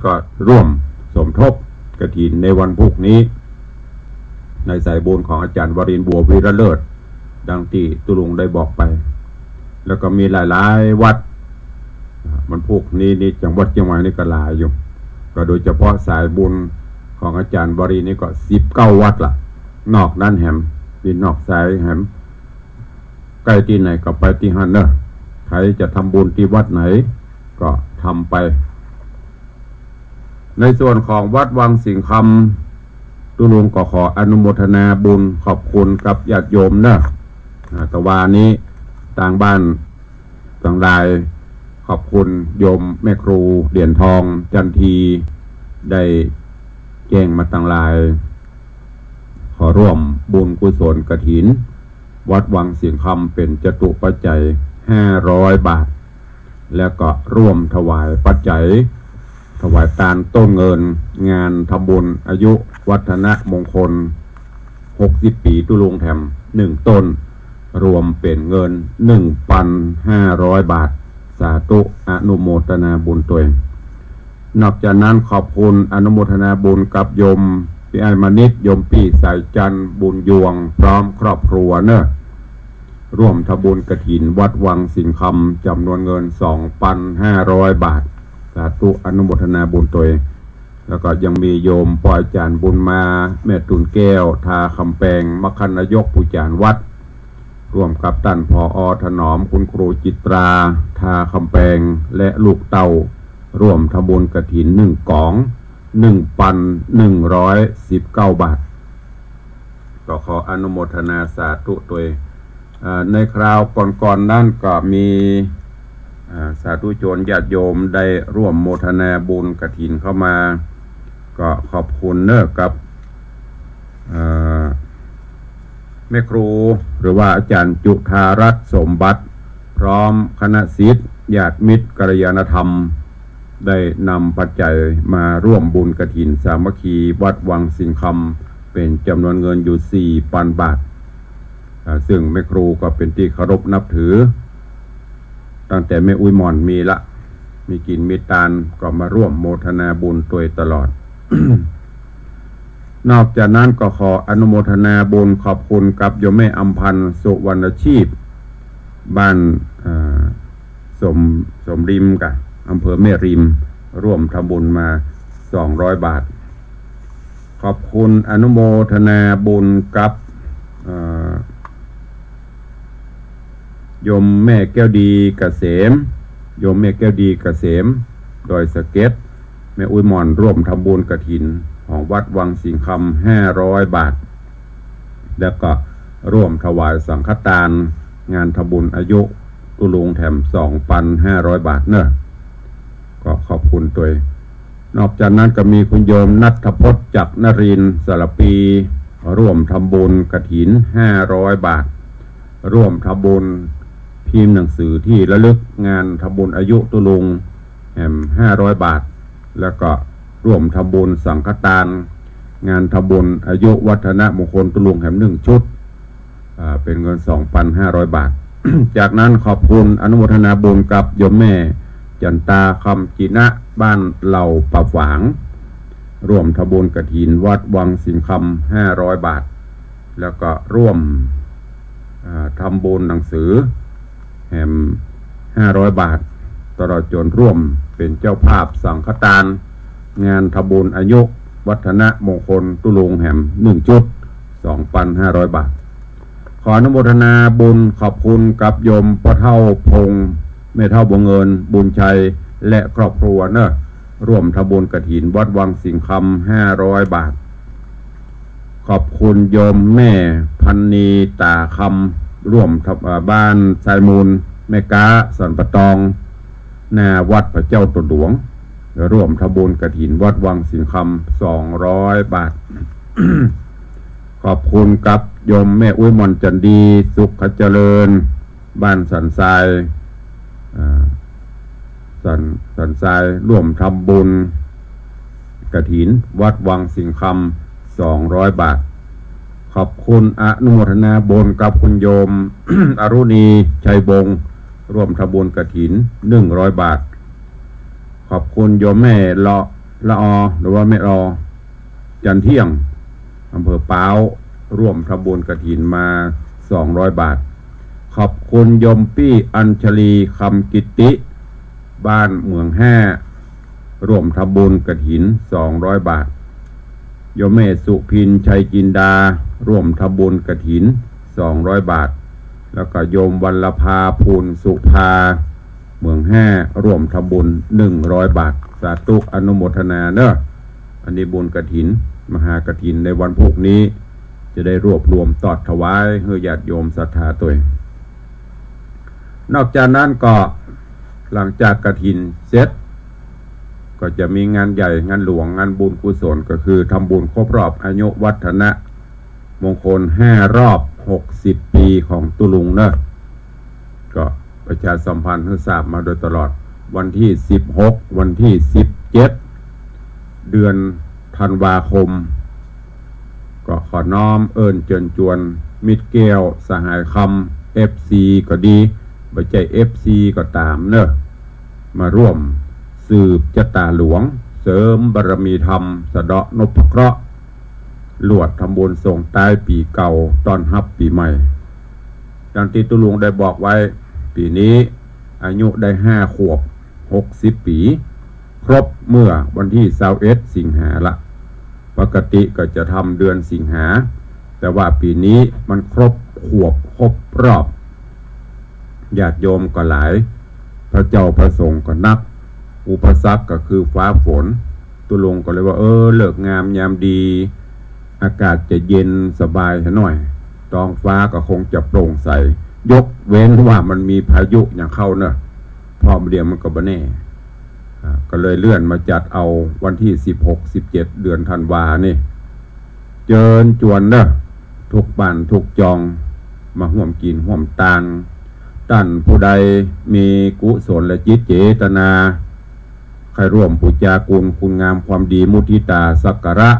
ก็ร่วมสมทบกฐินในวันพรุ่งนี้ในสายบุญของอาจารย์วรินทร์บัววีระเลิศดังที่ตุลุงได้บอกไปแล้วก็มีหลายๆวัดมันพวกนี้จังหวัดเชียงใหม่นี่ก็หลายอยู่ก็โดยเฉพาะสายบุญของอาจารย์วรินทร์นี่ก็19 วัดละนอกนั้นแหมที่นอกสายแหมใกล้ที่ไหนก็ไปที่นั่นเนอะใครจะทำบุญที่วัดไหนก็ทำไปในส่วนของวัดวังสิงห์คำตุลุงก็ขออนุโมทนาบุญขอบคุณกับญาติโยมเนอะตะวานี้ต่างบ้านต่างรายขอบคุณโยมแม่ครูเหรียญทองจันทีได้แจ้งมาต่างรายขอร่วมบุญกุศลกฐินวัดวังสิงห์คำเป็นจตุปัจจัย500 บาทแล้วก็ร่วมถวายปัจจัยถวายทานต้นเงินงานทำบุญอายุวัฒนมงคล60 ปีตุลุงแถม1 ต้นรวมเป็นเงิน 1,500 บาทสาธุอนุโมทนาบุญตัวเองนอกจากนั้นขอบคุณอนุโมทนาบุญกับโยมพี่ไอมานิดโยมพี่สายจันทร์บุญยวงพร้อมครอบครัวเนอะร่วมทำบุญกฐินวัดวังสิงห์คำจำนวนเงิน 2,500 บาทส าธุอนุโมทนาบุญตัวแล้วก็ยังมีโยมปล่อยจานบุญมาแม่ตุนแก้วทาคำแปงมคณายกผู้จานวัดร่วมกับท่านผอ.ถนอมคุณครูจิตราทาคำแปงและลูกเต่าร่วมทำบุญกฐิน1 กอง 1,119 บาทก็ขออนุโมทนาสาธุตัวในคราวก่อนนั่นก็มีสาธุชนญาติโยมได้ร่วมโมทนาบุญกฐินเข้ามาก็ขอบคุณเนอะกับแม่ครูหรือว่าอาจารย์จุฑารัตน์สมบัติพร้อมคณะศิษย์ญาติมิตรกัลยาณธรรมได้นำปัจจัยมาร่วมบุญกฐินสามัคคีวัดวังสิงคำเป็นจำนวนเงินอยู่ 4,000 บาทซึ่งแม่ครูก็เป็นที่เคารพนับถือตั้งแต่แม่อุ้ยหม่อนมีกินมีตานก็มาร่วมโมทนาบุญตัวตลอด นอกจากนั้นก็ขออนุโมทนาบุญขอบคุณกับโยมแม่อำพันธ์สุวรรณชีพบ้านสมริมกับอำเภอแม่ริมร่วมทำบุญมา200 บาทขอบคุณอนุโมทนาบุญกับโยมแม่แก้วดีเกษมโยมแม่แก้วดีเกษมโดยสเก็ตแม่อุ้ยหม่อนร่วมทำบุญกฐินของวัดวังสิงคำ500 บาทแล้วก็ร่วมถวายสังฆทานงานทำบุญอายุตุลุงแถม 2,500 บาทเนอะก็ขอบคุณตัวนอกจากนั้นก็มีคุณโยมนัทพจน์จักรนรินทร์สารปีร่วมทำบุญกฐิน500 บาทร่วมทำบุญพิมพ์หนังสือที่ระลึกงานทำบุญอายุตุลุงแห่ม500 บาทแล้วก็ร่วมทำบุญสังฆทานงานทำบุญอายุวัฒนมงคลตุลุงแห่ม1 ชุดเป็นเงิน 2,500 บาท จากนั้นขอบคุณอนุโมทนาบุญกับโยมแม่จันตาคำจินะบ้านเหล่าปะฝางร่วมทำบุญกฐินวัดวังสิงคำ500 บาทแล้วก็ร่วมทำบุญหนังสือแห่ม500 บาทตลอดจนร่วมเป็นเจ้าภาพสังฆทานงานทำบุญอายุวัฒนมงคลตุลุงแห่ม1 ชุด 2,500 บาทขออนุโมทนาบุญขอบคุณกับโยมพ่อเฒ่าพงษ์แม่เฒ่าบัวเงินบุญชัยและครอบครัวเนอะร่วมทำบุญกฐินวัดวังสิงคำ500 บาทขอบคุณโยมแม่พันนีตาคำร่วมบ้านสายมูลแม่ก้าสันปะตองหน้าวัดพระเจ้าตนหลวงร่วมทำบุญกฐินวัดวังสิงคำ200 บาท ขอบคุณกับโยมแม่อุ้ยมอนจันดีสุขเจริญบ้านสันทรายสันทรายร่วมทำบุญกฐินวัดวังสิงคำ200 บาทขอบคุณอนุโมทนาบุญกับคุณโยม อรุณีชัยบงร่วมทำบุญกฐิน100 บาทขอบคุณโยมแม่ละอหรือว่าแม่รอจันเที่ยงอำเภอป้าวร่วมทำบุญกฐินมา200 บาทขอบคุณโยมปี้อัญชลีคำกิติบ้านเมือง5ร่วมทำบุญกฐิน200 บาทโยมแม่สุพินชัยจินดาร่วมทำบุญกฐิน200 บาทแล้วก็โยมวัลภาภูลสุภาเมือง5ร่วมทำบุญ100 บาทสาธุอนุโมทนาเนอะอันนี้บุญกฐินมหากฐินในวันพรุ่งนี้จะได้รวบรวมตอดถวายให้ญาติโยมศรัทธาตัวนอกจากนั้นก็หลังจากกฐินเสร็จก็จะมีงานใหญ่งานหลวงงานบุญกุศลก็คือทำบุญครบรอบอายุวัฒนมงคล5 รอบ60 ปีของตุลุงเนอะก็ประชาสัมพันธ์ให้ทราบมาโดยตลอดวันที่16วันที่17เดือนธันวาคมก็ขอน้อมเอิญเจิญจวนมิตรแก้วสหายคำ FC ก็ดีบ่ใจ FC ก็ตามเนอะมาร่วมสืบชะตาหลวงเสริมบารมีธรรมสะเดาะนพเคราะห์ลวดทำบุญส่งท้ายปีเก่าต้อนรับปีใหม่ดังที่ตุลุงได้บอกไว้ปีนี้อายุได้5 ขวบ60 ปี ครบเมื่อวันที่21สิงหาละปกติก็จะทำเดือนสิงหาแต่ว่าปีนี้มันครบขวบครบรอบญาติโยมก็หลายพระเจ้าพระสงฆ์ก็นักอุปสรรคก็คือฟ้าฝนตุลงก็เลยว่าเลิกงามยามดีอากาศจะเย็นสบายหน่อยท้องฟ้าก็คงจะโปร่งใสยกเว้นว่ามันมีพายุอย่างเข้าเนอะพอเดียวมันก็บ่แน่ก็เลยเลื่อนมาจัดเอาวันที่16-17เดือนธันวานี่เจิญจวนเนอะทุกบ้านทุกจองมาห่วมกินห่วมตานท่านผู้ใดมีกุศลและจิตเจตนาใครร่วมปูจาคุณงามความดีมุทิตาสักการะ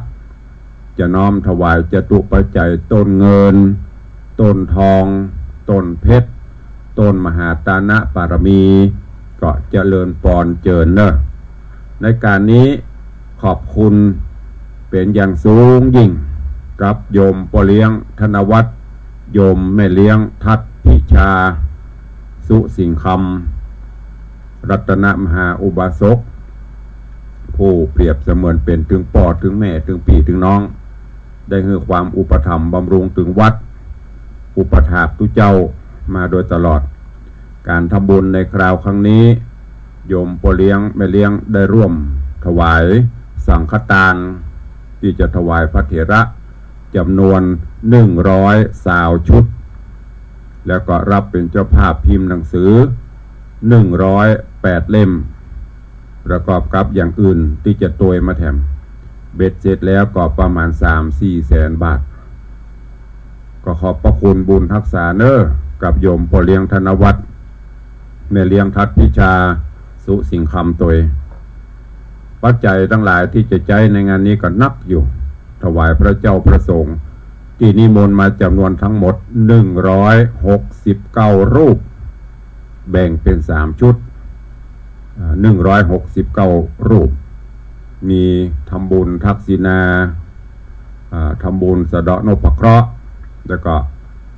จะน้อมถวายจตุปัจจัยต้นเงินต้นทองต้นเพชรต้นมหาตานะปารมีก็เจริญปอนเจิญเนอะในการนี้ขอบคุณเป็นอย่างสูงยิ่งกับโยมพ่อเลี้ยงธนวัฒน์โยมแม่เลี้ยงทัดพิชาสุสิงคำรัตนมหาอุบาสกผู้เปรียบเสมือนเป็นถึงปอดถึงแม่ถึงปีถึงน้องได้ให้ความอุปถัมภ์บำรุงถึงวัดอุปถากทุเจ้ามาโดยตลอดการทำบุญในคราวครั้งนี้โยมพ่อเลี้ยงแม่เลี้ยงได้ร่วมถวายสังฆทานที่จะถวายพระเถระจำนวน100ชุดแล้วก็รับเป็นเจ้าภาพพิมพ์หนังสือ108เล่มประกอบกับอย่างอื่นที่จะตวยมาแถมเบ็ดเสร็จแล้วก็ประมาณ 3-4 แสนบาทก็ขอบพระคุณบุญทักษาเนอกับโยมพ่อเลี้ยงธนวัฒน์แม่เลี้ยงทัดพิชาสุสิงคำตัวปัจจัยทั้งหลายที่จะใช้ในงานนี้ก็นักอยู่ถวายพระเจ้าพระสงฆ์ที่นิมนต์มาจำนวนทั้งหมด169รูปแบ่งเป็น3ชุด169รูปมีทำบุญทักษิณาทำบุญสะเดาะนพเคราะห์แล้วก็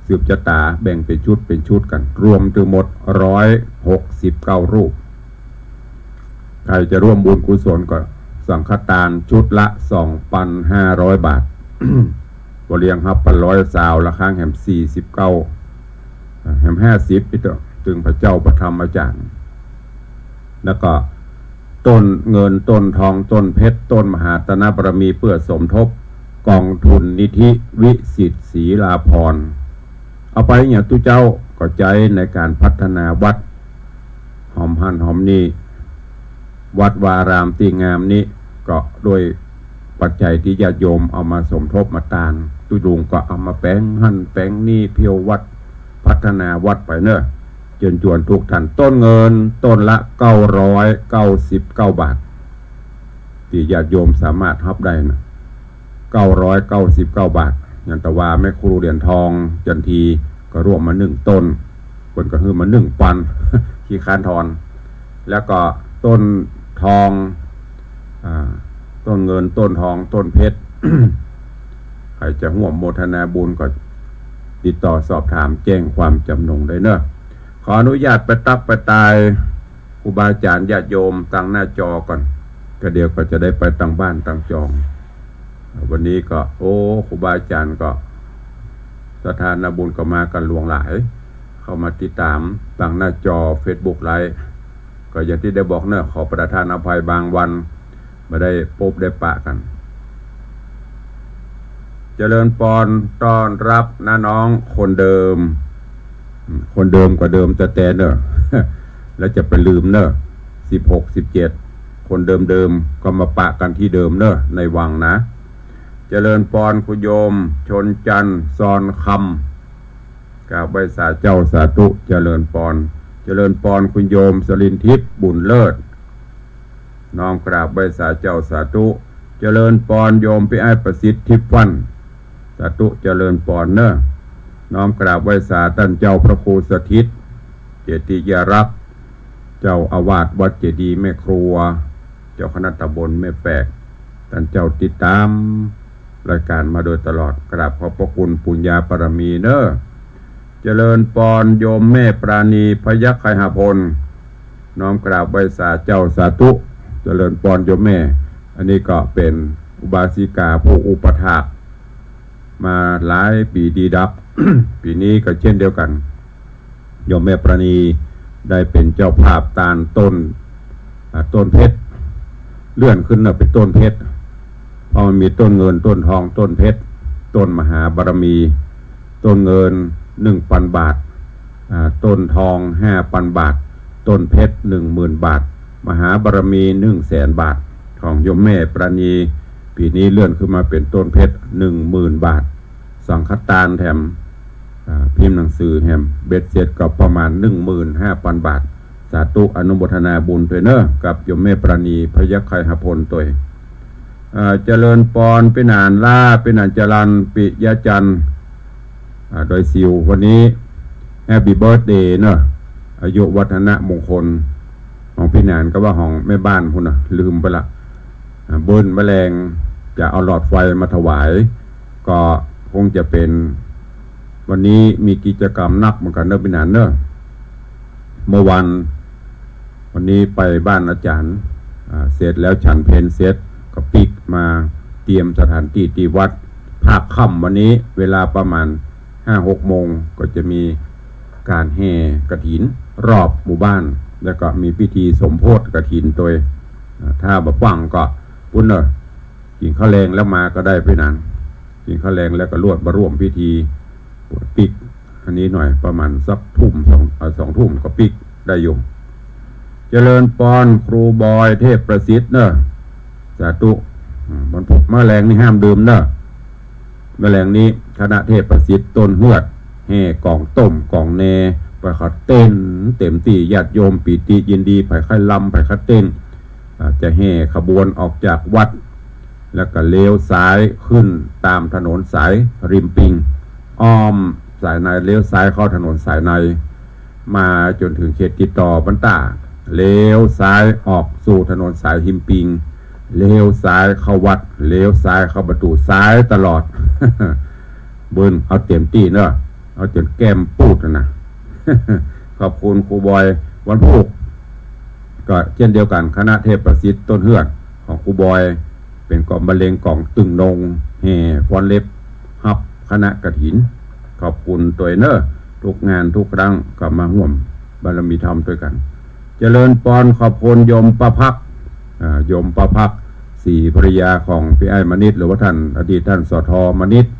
สืบชะตาแบ่งเป็นชุดกันรวมถึงหมด169รูปใครจะร่วมบุญกุศลก็สังฆทานชุดละ 2,500 บาท บ่เลี้ยงครับ100 สาวละครั้งแห่ม49แห่ม50อีกถึงพระเจ้าประธรรมอาจารย์แล้วก็ต้นเงินต้นทองต้นเพชรต้นมหาตนะบารมีเพื่อสมทบกองทุนนิธิวิสิทธิศรีลาภรณ์เอาไปอย่างตุเจ้าก็ใจในการพัฒนาวัดหอมหันหอมนี่วัดวารามตีงามนี้ก็โดยปัจจัยที่ญาติโยมเอามาสมทบมาตานตุลุงก็เอามาแปลงหั่นแปลงนี่เพียววัดพัฒนาวัดไปเนอะจนจวนทุกท่านต้นเงินต้นละ999 บาทที่ญาติโยมสามารถรับได้นะ999 บาทอย่างแต่ว่าแม่ครูเหรียญทองจันทีก็ร่วมมา1ต้นคนก็คือมา1ปันขี้ค้านทอนแล้วก็ต้นทองต้นเงินต้นทองต้นเพชร ใครจะร่วมโมทนาบุญก็ติดต่อสอบถามแจ้งความจำนงได้เนอะขออนุญาตไปตับไปตายครูบาอาจารย์ญาติโยมตั้งหน้าจอก่อนก็เดี๋ยวก็จะได้ไปตั้งบ้านตั้งจองวันนี้ก็ครูบาอาจารย์ก็สถานบุญก็มากันหลวงหลายเข้ามาติดตามตั้งหน้าจอ Facebook ไลฟ์ก็อย่างที่ได้บอกเนอะขอประทานอภัยบางวันไม่ได้พบได้ปะกันเจริญปอนต้อนรับน้าน้องคนเดิมกว่าเดิมแต่เนอะ แล้วจะไปลืมเนอะ16-17คนเดิมก็มาปะกันที่เดิมเนอะในวังนะเจริญปอนคุณโยมชนจันทร์ซอนคำกราบไหว้สาเจ้าสาธุเจริญปอนคุณโยมสลินทิพย์บุญเลิศน้อมกราบไหว้สาเจ้าสาธุเจริญปอนโยมพี่ไอ้ประสิทธิ์ทิพย์วันสาธุเจริญปอนเนอะน้อมกราบไหว้สาท่านเจ้าพระครูสถิตเจติยรักษ์เจ้าอาวาสวัดเจดีย์แม่ครัวเจ้าคณะตำบลแม่แปกท่านเจ้าติดตามรายการมาโดยตลอดกราบขอบพระคุณปุญญาปรมีเนอะเจริญปอนโยมแม่ปราณีพยัคฆ์ไคหพลน้อมกราบไหว้สาเจ้าสาธุ เจริญปอนโยมแม่อันนี้ก็เป็นอุบาสิกาผู้อุปถากมาหลายปีดีดับ ปีนี้ก็เช่นเดียวกันโยมแม่ประณีได้เป็นเจ้าภาพตาลต้นเพชรเลื่อนขึ้นเป็นต้นเพชรเพราะมันมีต้นเงินต้นทองต้นเพชรต้นมหาบารมีต้นเงิน 1,000 บาทต้นทอง 5,000 บาทต้นเพชร 10,000 บาทมหาบารมี 100,000 บาทของโยมแม่ประณีปีนี้เลื่อนขึ้นมาเป็นต้นเพชร 10,000 บาทสังฆทานแถมพิมพ์หนังสือแถมเบ็ดเสร็จก็ประมาณ 15,000 บาทสาธุอนุโมทนาบุญด้วยเนอะกับโยมแม่ประณีพยัคฆ์ไคหพลตัวเจริญปอนเป็นนานล่าเป็นนานจรันปิยจันทร์โดยซิววันนี้แฮปปี้เบิร์ธเดย์เนอะอายุวัฒนะมงคลของพี่นานก็ว่าของแม่บ้านพุ่นนะลืมไปละเบิ้ลแมลงจะเอาหลอดไฟมาถวายก็คงจะเป็นวันนี้มีกิจกรรมนักเหมือนกันเนอะพี่นานเนอะเมื่อวันนี้ไปบ้านอาจารย์เสร็จแล้วฉันเพลเสร็จก็ปิกมาเตรียมสถานที่ที่วัดภาคค่ำวันนี้เวลาประมาณ 5-6 โมงก็จะมีการแห่กฐินรอบหมู่บ้านแล้วก็มีพิธีสมโภชกฐินตัวถ้าแบบว่างก็พุ่นเนอะกินข้าวแรงแล้วมาก็ได้ไปนั้นกินข้าวแรงแล้วก็รวดมาร่วมพิธีปิกอันนี้หน่อยประมาณสักทุ่มสองทุ่มก็ปิกได้อยู่เจริญปอนครูบอยเทพประสิทธิ์เนอะสาธุมันพบแมลงนี่ห้ามดื่มเนอะแมลงนี้คณะเทพประสิทธิ์ต้นหวดแห่กล่องต้มกล่องเนไปขัดเต้นเต็มที่ญาติโยมปีติยินดีไผ่ค่อยลำไผ่คัดเต้นจะแห่ขบวนออกจากวัดแล้วก็เลี้ยวซ้ายขึ้นตามถนนสายริมปิงอ้อมสายในเลี้ยวซ้ายเข้าถนนสายในมาจนถึงเขตติดต่อบันตาเลี้ยวซ้ายออกสู่ถนนสายริมปิงเลี้ยวซ้ายเข้าวัดเลี้ยวซ้ายเข้าประตูซ้ายตลอด เบิ้ลเอาเต็มที่เนอะเอาจนแก้มปูดนะ ขอบคุณครูบอยวันพุธก็เช่นเดียวกันคณะเทพประสิทธิ์ต้นเฮือดของครูบอยเป็นกล่องบรรเลงกล่องตึงนงแห่ฟอนเล็บฮับคณะกฐินขอบคุณตัวเนอร์ทุกงานทุกครั้งก็มาร่วมบารมีธรรมด้วยกันเจริญปอนขอบคุณโยมประภักโยมประภักสี่ภริยาของพี่ไอ้มณิษฐ์หรือว่าท่านอดีตท่านสทมณิษฐ์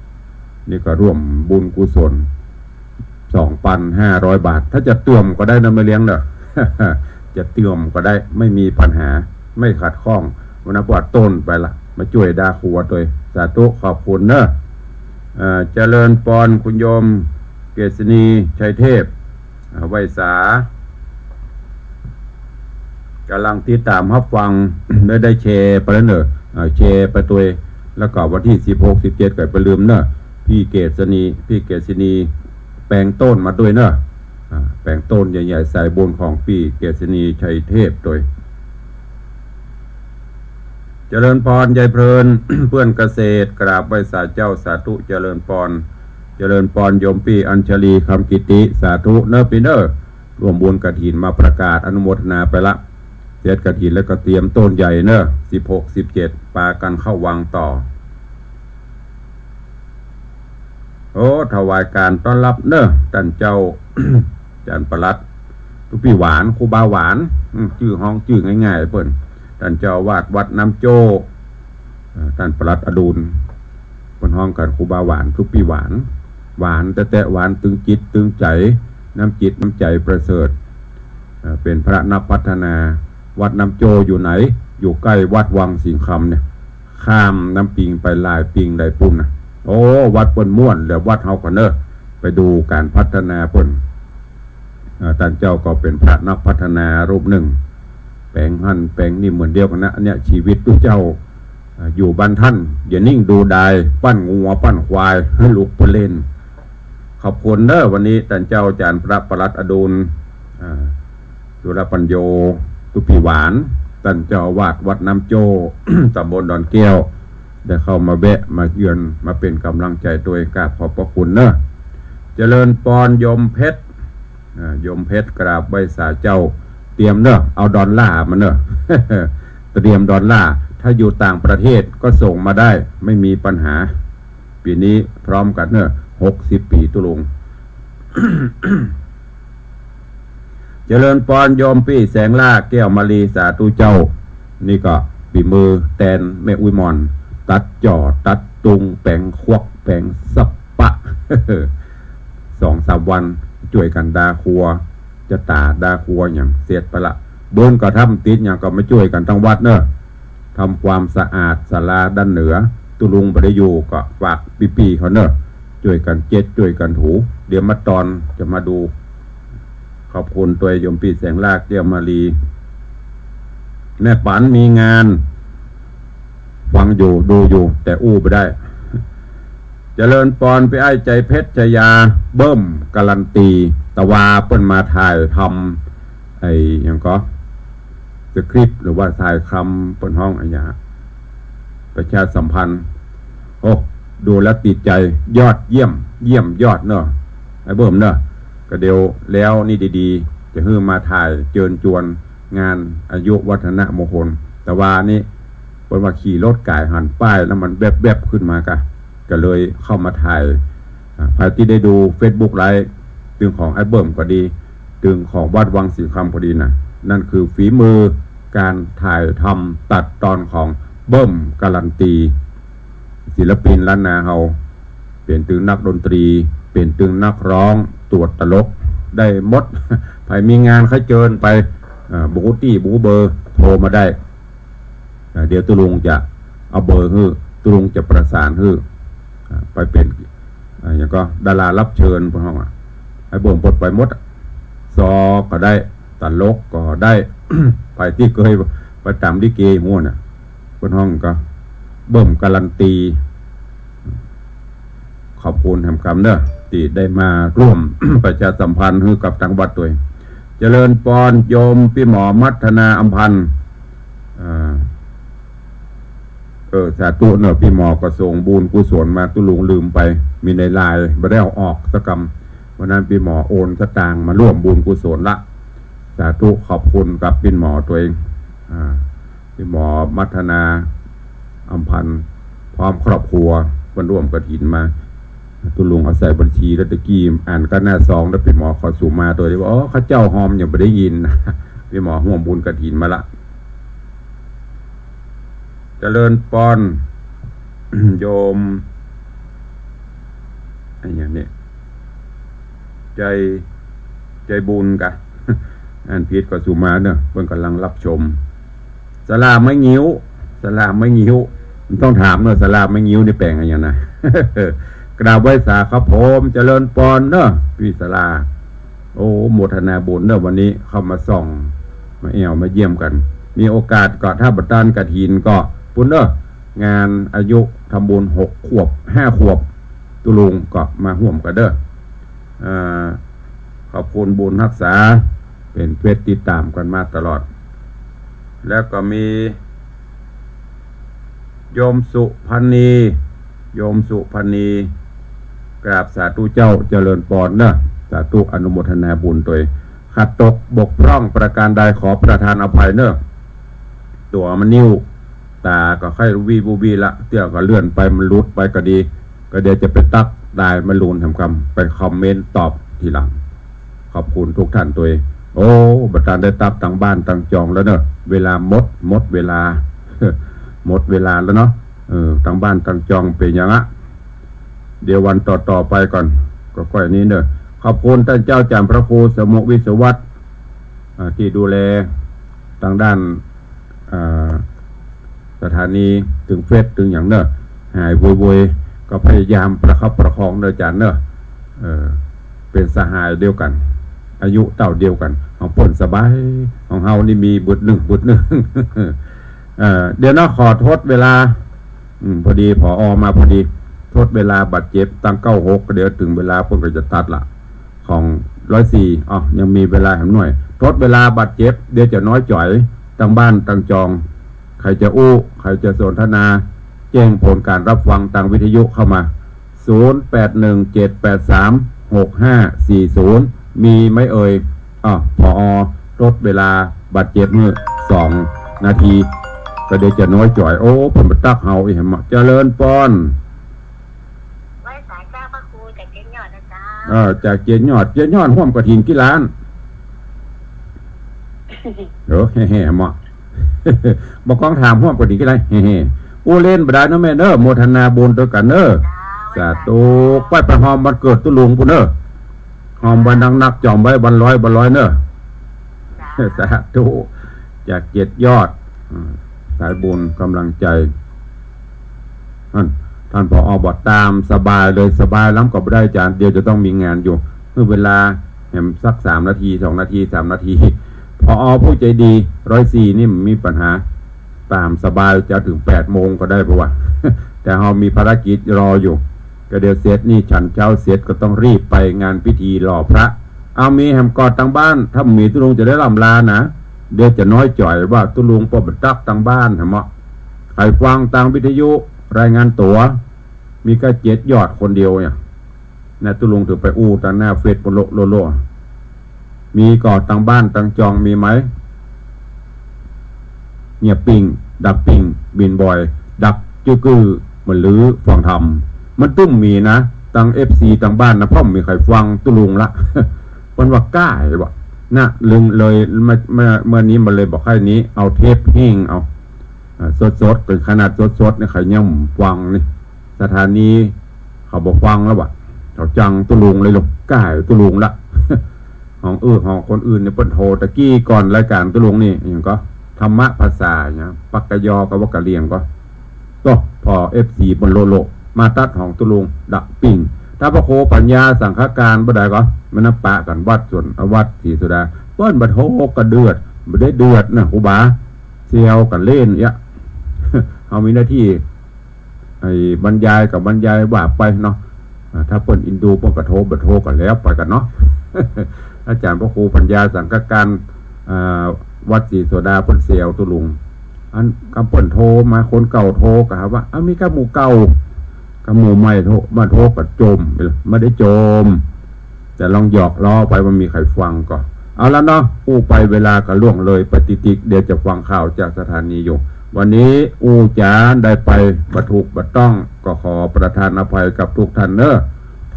นี่ก็ร่วมบุญกุศล 2,500 บาทถ้าจะเติมก็ได้นะไม่เลี้ยงเนอะ จะเติมก็ได้ไม่มีปัญหาไม่ขัดข้องวันนั้นปวดต้นไปละมาช่วยดาครัวตัวสาธุขอบคุณเนอะเจริญปอนคุณโยมเกษณีชัยเทพไวสากำลังติดตามรับฟัง ได้แชร์ไปแล้วเนอะแชร์ไปตัวแล้วก็วันที่16-17ก็ไปลืมเนอะพี่เกษณีแปลงต้นมาด้วยเนอะแปลงต้นใหญ่ๆใส่บนของพี่เกษณีชัยเทพโดยเจริญพรยายเพลิน เพื่อนเกษตรกราบไหว้สาเจ้าสาธุเจริญพรโยมปีอัญชลีคำกิติสาธุเนอปีเนอร์รวมบุญกฐินมาประกาศอนุโมทนาไปละเสร็จกฐินแล้วก็เตรียมต้นใหญ่เนอะ16-17ปากันเข้าวังต่อโอ้ถวายการต้อนรับเนอะท่านเจ้า จันประหลัดทุกพี่หวานครูบาหวานชื่อห้องชื่อง่ายๆเพิ่นท่านเจ้าวาดวัดน้ำโจท่านประหลัดอดุลเพิ่นห้องกันครูบาหวานทุกพี่หวานแต่หวานตึงจิตตึงใจน้ำจิตน้ำใจประเสริฐเป็นพระนักพัฒนาวัดน้ำโจอยู่ไหนอยู่ใกล้วัดวังสิงคำเนี่ยข้ามน้ำปิงไปลายปิงไดปุ่นนะโอ้วัดเปิ้นม่วนแล้ววัดเฮากันเนอะไปดูการพัฒนาเปิ้นท่านเจ้าก็เป็นพระนักพัฒนารูปหนึ่งแปลงหั่นแปลงนี่เหมือนเดียวกันนะเนี่ยชีวิตทุกเจ้าอยู่บ้านท่านอย่านิ่งดูดายปั้นงัวปั้นควายให้ลูกไปเล่นขอบคุณเนอะวันนี้ท่านเจ้าอาจารย์พระประหลัดอดุลสุรปัญโยทุกพี่หวานท่านเจ้าวาดวัดน้ำโจ ตำบลดอนแก้วได้เข้ามาแวะมาเยือนมาเป็นกำลังใจตัวเองกราบขอบพระคุณเนอะเจริญปอนโยมเพชรกราบไหว้สาเจ้าเตรียมเนอะเอาดอลลาร์มาเนอะ เ เตรียมดอลลาร์ถ้าอยู่ต่างประเทศก็ส่งมาได้ไม่มีปัญหาปีนี้พร้อมกันเนอะ60 ปีตุลุง เจริญปอนโยมพี่แสงล่าแก้วมาลีสาธุเจ้านี่ก็ปีมือแตนแม่อุยมอนตัดจ่อตัดตุงแปลงควักแปลงสับปะ 2-3 วันช่วยกันดาครัวจะตาดาครัวอย่างเสียดไปละเบิ้นก็ทำติดอย่างก็มาช่วยกันทั้งวัดเนอะทำความสะอาดศาลาด้านเหนือตุลุงบริยูก็ฝากปีๆเขาเนอะช่วยกันเจ็ดช่วยกันถูเดี๋ยวมาตอนจะมาดูขอบคุณตัวโยมปีแสงลากเดียวมาลีแม่ปันมีงานฟังอยู่ดูอยู่แต่อู้ไปได้เจริญปอนไปไอ้ใจเพชรชยาเบิ้มการันตีตะวาเปิ้นมาถ่ายทำไอ้ยังก็สคริปต์หรือว่าถ่ายคำเปิ้นห้องอะไรอย่างประชาสัมพันธ์โอ้ดูแล้วติดใจยอดเยี่ยมยอดเนอะไอ้เบิ้มเนอะก็เดี๋ยวแล้วนี่ดีๆจะฮื้อมาถ่ายเจิญจวนงานอายุวัฒนมงคลแต่ว่านี่เปิ้นว่าขี่รถก่ายหันป้ายแล้วมันแวบๆขึ้นมากะก็เลยเข้ามาถ่ายใครที่ได้ดู Facebook ไลฟ์ตึงของไอ้เบิ้มก็ดีตึงของวัดวังสีคำพอดีนะนั่นคือฝีมือการถ่ายทำตัดตอนของเบิ้มการันตีศิลปินล้านนาเฮาเป็นตึงนักดนตรีเป็นตึงนักร้องตรวจตลกได้หมด ใครมีงานใครเจิญไปบุกตี้บุกเบอร์โทรมาได้เดี๋ยวตุลุงจะเอาเบอร์ฮื้อตุลุงจะประสานฮื้อไปเป็นอย่างก็ดารารับเชิญพวกเราให้บ่มปลดไปหมดซอก็ได้ตลกก็ได้ ไปที่เคยไปตามลิเกมั่วน่ะบนห้องก็เบิ่มการันตีขอบคุณทำคำเด้อที่ได้มาร่วม ประชาสัมพันธ์ให้กับทางวัดตัวเจริญปอนโยมพี่หมอมัฒนาอำพันธ์สาธุเนอะพี่หมอกระทรงบุญกุศลมาตุลุงลืมไปมีในไลน์ไม่ได้เอาออกสักคำวันนั้นพี่หมอโอนสตางค์มาร่วมบุญกุศลละสาธุขอบคุณกับพี่หมอตัวเองพี่หมอมัฒนาอำพันธ์พร้อมครอบครัวมาร่วมกฐินมาตุลุงเอาใส่บัญชีแล้วตะกี้อ่านกันหน้าซองแล้วพี่หมอขอสูมาตัวที่ว่าข้าเจ้าหอมยังไม่ได้ยินพี่หมอห่วงบุญกฐินมาละเจริญปอน โยมไอ้อย่างนี้ใจบุญกะ อันพีดก็สุมาเนอะเพิ่งกำลังรับชมสลาไม่งิ้วต้องถามเนอะสลาไม่งิ้วนี่แปลงอะไรอย่างนะ กราบไหว้สาครับผมเจริญปอนเนอะพี่สลาโอ้โมทนาบุญเนอะวันนี้เข้ามาส่องมาแอวมาเยี่ยมกันมีโอกาสก็ถ้าบัตรานกฐินก็ปุ้นเนอะงานอายุทำบุญ6 ขวบ 5 ขวบตุลุงก็มาห่วมกันเด้อขอบคุณบุญรักษาเป็นเพื่อนติดตามกันมาตลอดแล้วก็มีโยมสุพันนีกราบสาธุเจ้าเจริญปอนเนอะสาธุอนุโมทนาบุญตัวขัดตกบกพร่องประการใดขอประทานอภัยเนอะตัวมันนิ้วตาก็ค่อยวีบูบีละเตี้ยก็เลื่อนไปมันลุดไปก็ดีก็เดี๋ยวจะไปตักได้มาลูนทำคำไปคอมเมนต์ตอบทีหลังขอบคุณทุกท่านตัวโอ้บัตรได้ตักต่างบ้านต่างจองแล้วเนอะเวลาหมดเวลา หมดเวลาแล้วเนาะต่างบ้านต่างจองเป็นอย่างละเดี๋ยววันต่อไปก่อนก็ค่อยนี้เนอะขอบคุณท่านเจ้าจำพระครูสมุวิศวัตรที่ดูแลทางด้านสถานีถึงเฟสถึงอย่างเนอะหายโวยก็พยายามประคับประคองเนอะจานเนอะเป็นสหายเดียวกันอายุเต่าเดียวกันของป่นสบายของเฮานี่มีบุตรหนึ่ง เดี๋ยวนะขอโทษเวลาพอดีผอมาพอดีโทษเวลาบาดเจ็บตั้ง96เดี๋ยวถึงเวลาพวกก็จะตัดละของ104ยังมีเวลาหน่อยโทษเวลาบาดเจ็บเดี๋ยวจะน้อยจ่อยตั้งบ้านตั้งจองใครจะใครจะสนทนาแจ้งผลการรับฟังทางวิทยุเข้ามา0817836540มีไม่เอ่ยผอลดเวลาบาดเจ็บเมื่อ2 นาที ก็เดี๋ยวจะน้อยจ่อยโอ้เพิ่นมาตักเฮาอีหมะเจริญปอนไว้สายเจ้าพระครูจากเจนยอดนะจ๊ะจากเจนยอดร่วมกฐินกี่ล้านแห่ๆเหมาะบอกกองถามร่วมกฐินกี่ล้านแห่ๆอู้เล่นบ่ได้เนาะแม่เด้อโมทนาบุญด้วยกันเด้อสาธุไปประหอมวันเกิดตุลุงพุ่นเด้อหอมวันนักจอมไว้วันร้อยเด้อสาธุจากเจ็ดยอดสายบุญกำลังใจท่านผอ.บอกตามสบายเลยสบายล้ำกับได้อาจารย์เดียวจะต้องมีงานอยู่เมื่อเวลาแหมสัก3 นาที2 นาที3 นาทีผอ.ผู้ใจดี104นี่มีปัญหาตามสบายจะถึง8 โมงก็ได้ปะวะ แต่เรามีภารกิจรออยู่ก็เดี๋ยวเสร็จนี่ฉันเช้าเสร็จก็ต้องรีบไปงานพิธีหล่อพระเอามีแหมกอดทางบ้านถ้ามีตุลุงจะได้ลำลานะเดี๋ยวจะน้อยจ่อยว่าตุลุงปอบตักทางบ้านเหรอใครฟังทางวิทยุรายงานตัวมีแค่7 ยอดคนเดียวเนี่ยนะตุลุงถึงไปอู้ทางหน้าเฟซบนโลมีกอดทางบ้านทางจองมีไหมเงียบปิงดับปิงบินบ่อยดับจื้อกือมันลื้อฟังทำมันตุ้มมีนะตังFCตังบ้านนะพ่อมีใครฟังตุลุงละ มันว่าก้ายวะนะลึงเลยเมื่อนี้มันเลยบอกให้นี้เอาเทปแห้งเอาสดเป็นขนาดสดเนี่ยใครย่ำฟังนี่สถานีเขาบอกฟังแล้ววะเขาจังตุลุงเลยลูกก้ายตุลุงละของคนอื่นเนี่ยเปิ้นโทรตะกี้ก่อนรายการตุลุงนี่อย่างก็ธรรมะภาษาเนี่ยปักกะยอกับวักกะเลียงก็พอFCบนโลมาตัดของตุลุงดักปิ่งถ้าพระโคปัญญาสังฆการบ่ได้ก็มันนับปะกันวัดส่วนวัดศรีสุดาเปิ้นบัดโฮก็เดือดบ่ได้เดือดนะครูบาเซียวกันเล่นเนี่ยเอามีหน้าที่ไอ้บรรยายกับบรรยายว่าไปเนาะถ้าเปิ้นอินดูเปิ้นก็โทรบ่โทรกันแล้วไปกันเนาะ อาจารย์พระครูปัญญาสังฆการวัดศรีสุดาเปิ้นเซียวตุลุงอันกำเปิ้นโทรมาคนเก่าโทรก็หาว่ามีกะหมู่เก่ากับหมู่ใหม่โทรมาโทรกับโจมไม่ได้โจมแต่ลองหยอกล้อไปมันมีใครฟังก่อนเอาแล้วเนาะอู้ไปเวลาก็ล่วงเลยปฏิทิกเดี๋ยวจะฟังข่าวจากสถานีอยู่วันนี้อู้จ๋าได้ไปบัถูกบัต้องก็ขอประทานอภัยกับทุกท่านเนอะ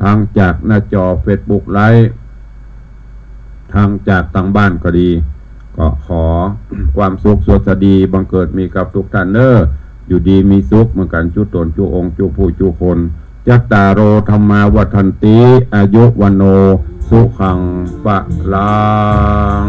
ทางจากหน้าจอ Facebook ไลฟ์ทางจากทางบ้านก็ดีก็ขอความสุขสวัสดีบังเกิดมีกับทุกท่านเนอะอยู่ดีมีสุขเหมือนกันจุตนจุองจุผู้จุคนจัตตาโรธรรมาวัฏันติอายุวันโนสุขังปะลัง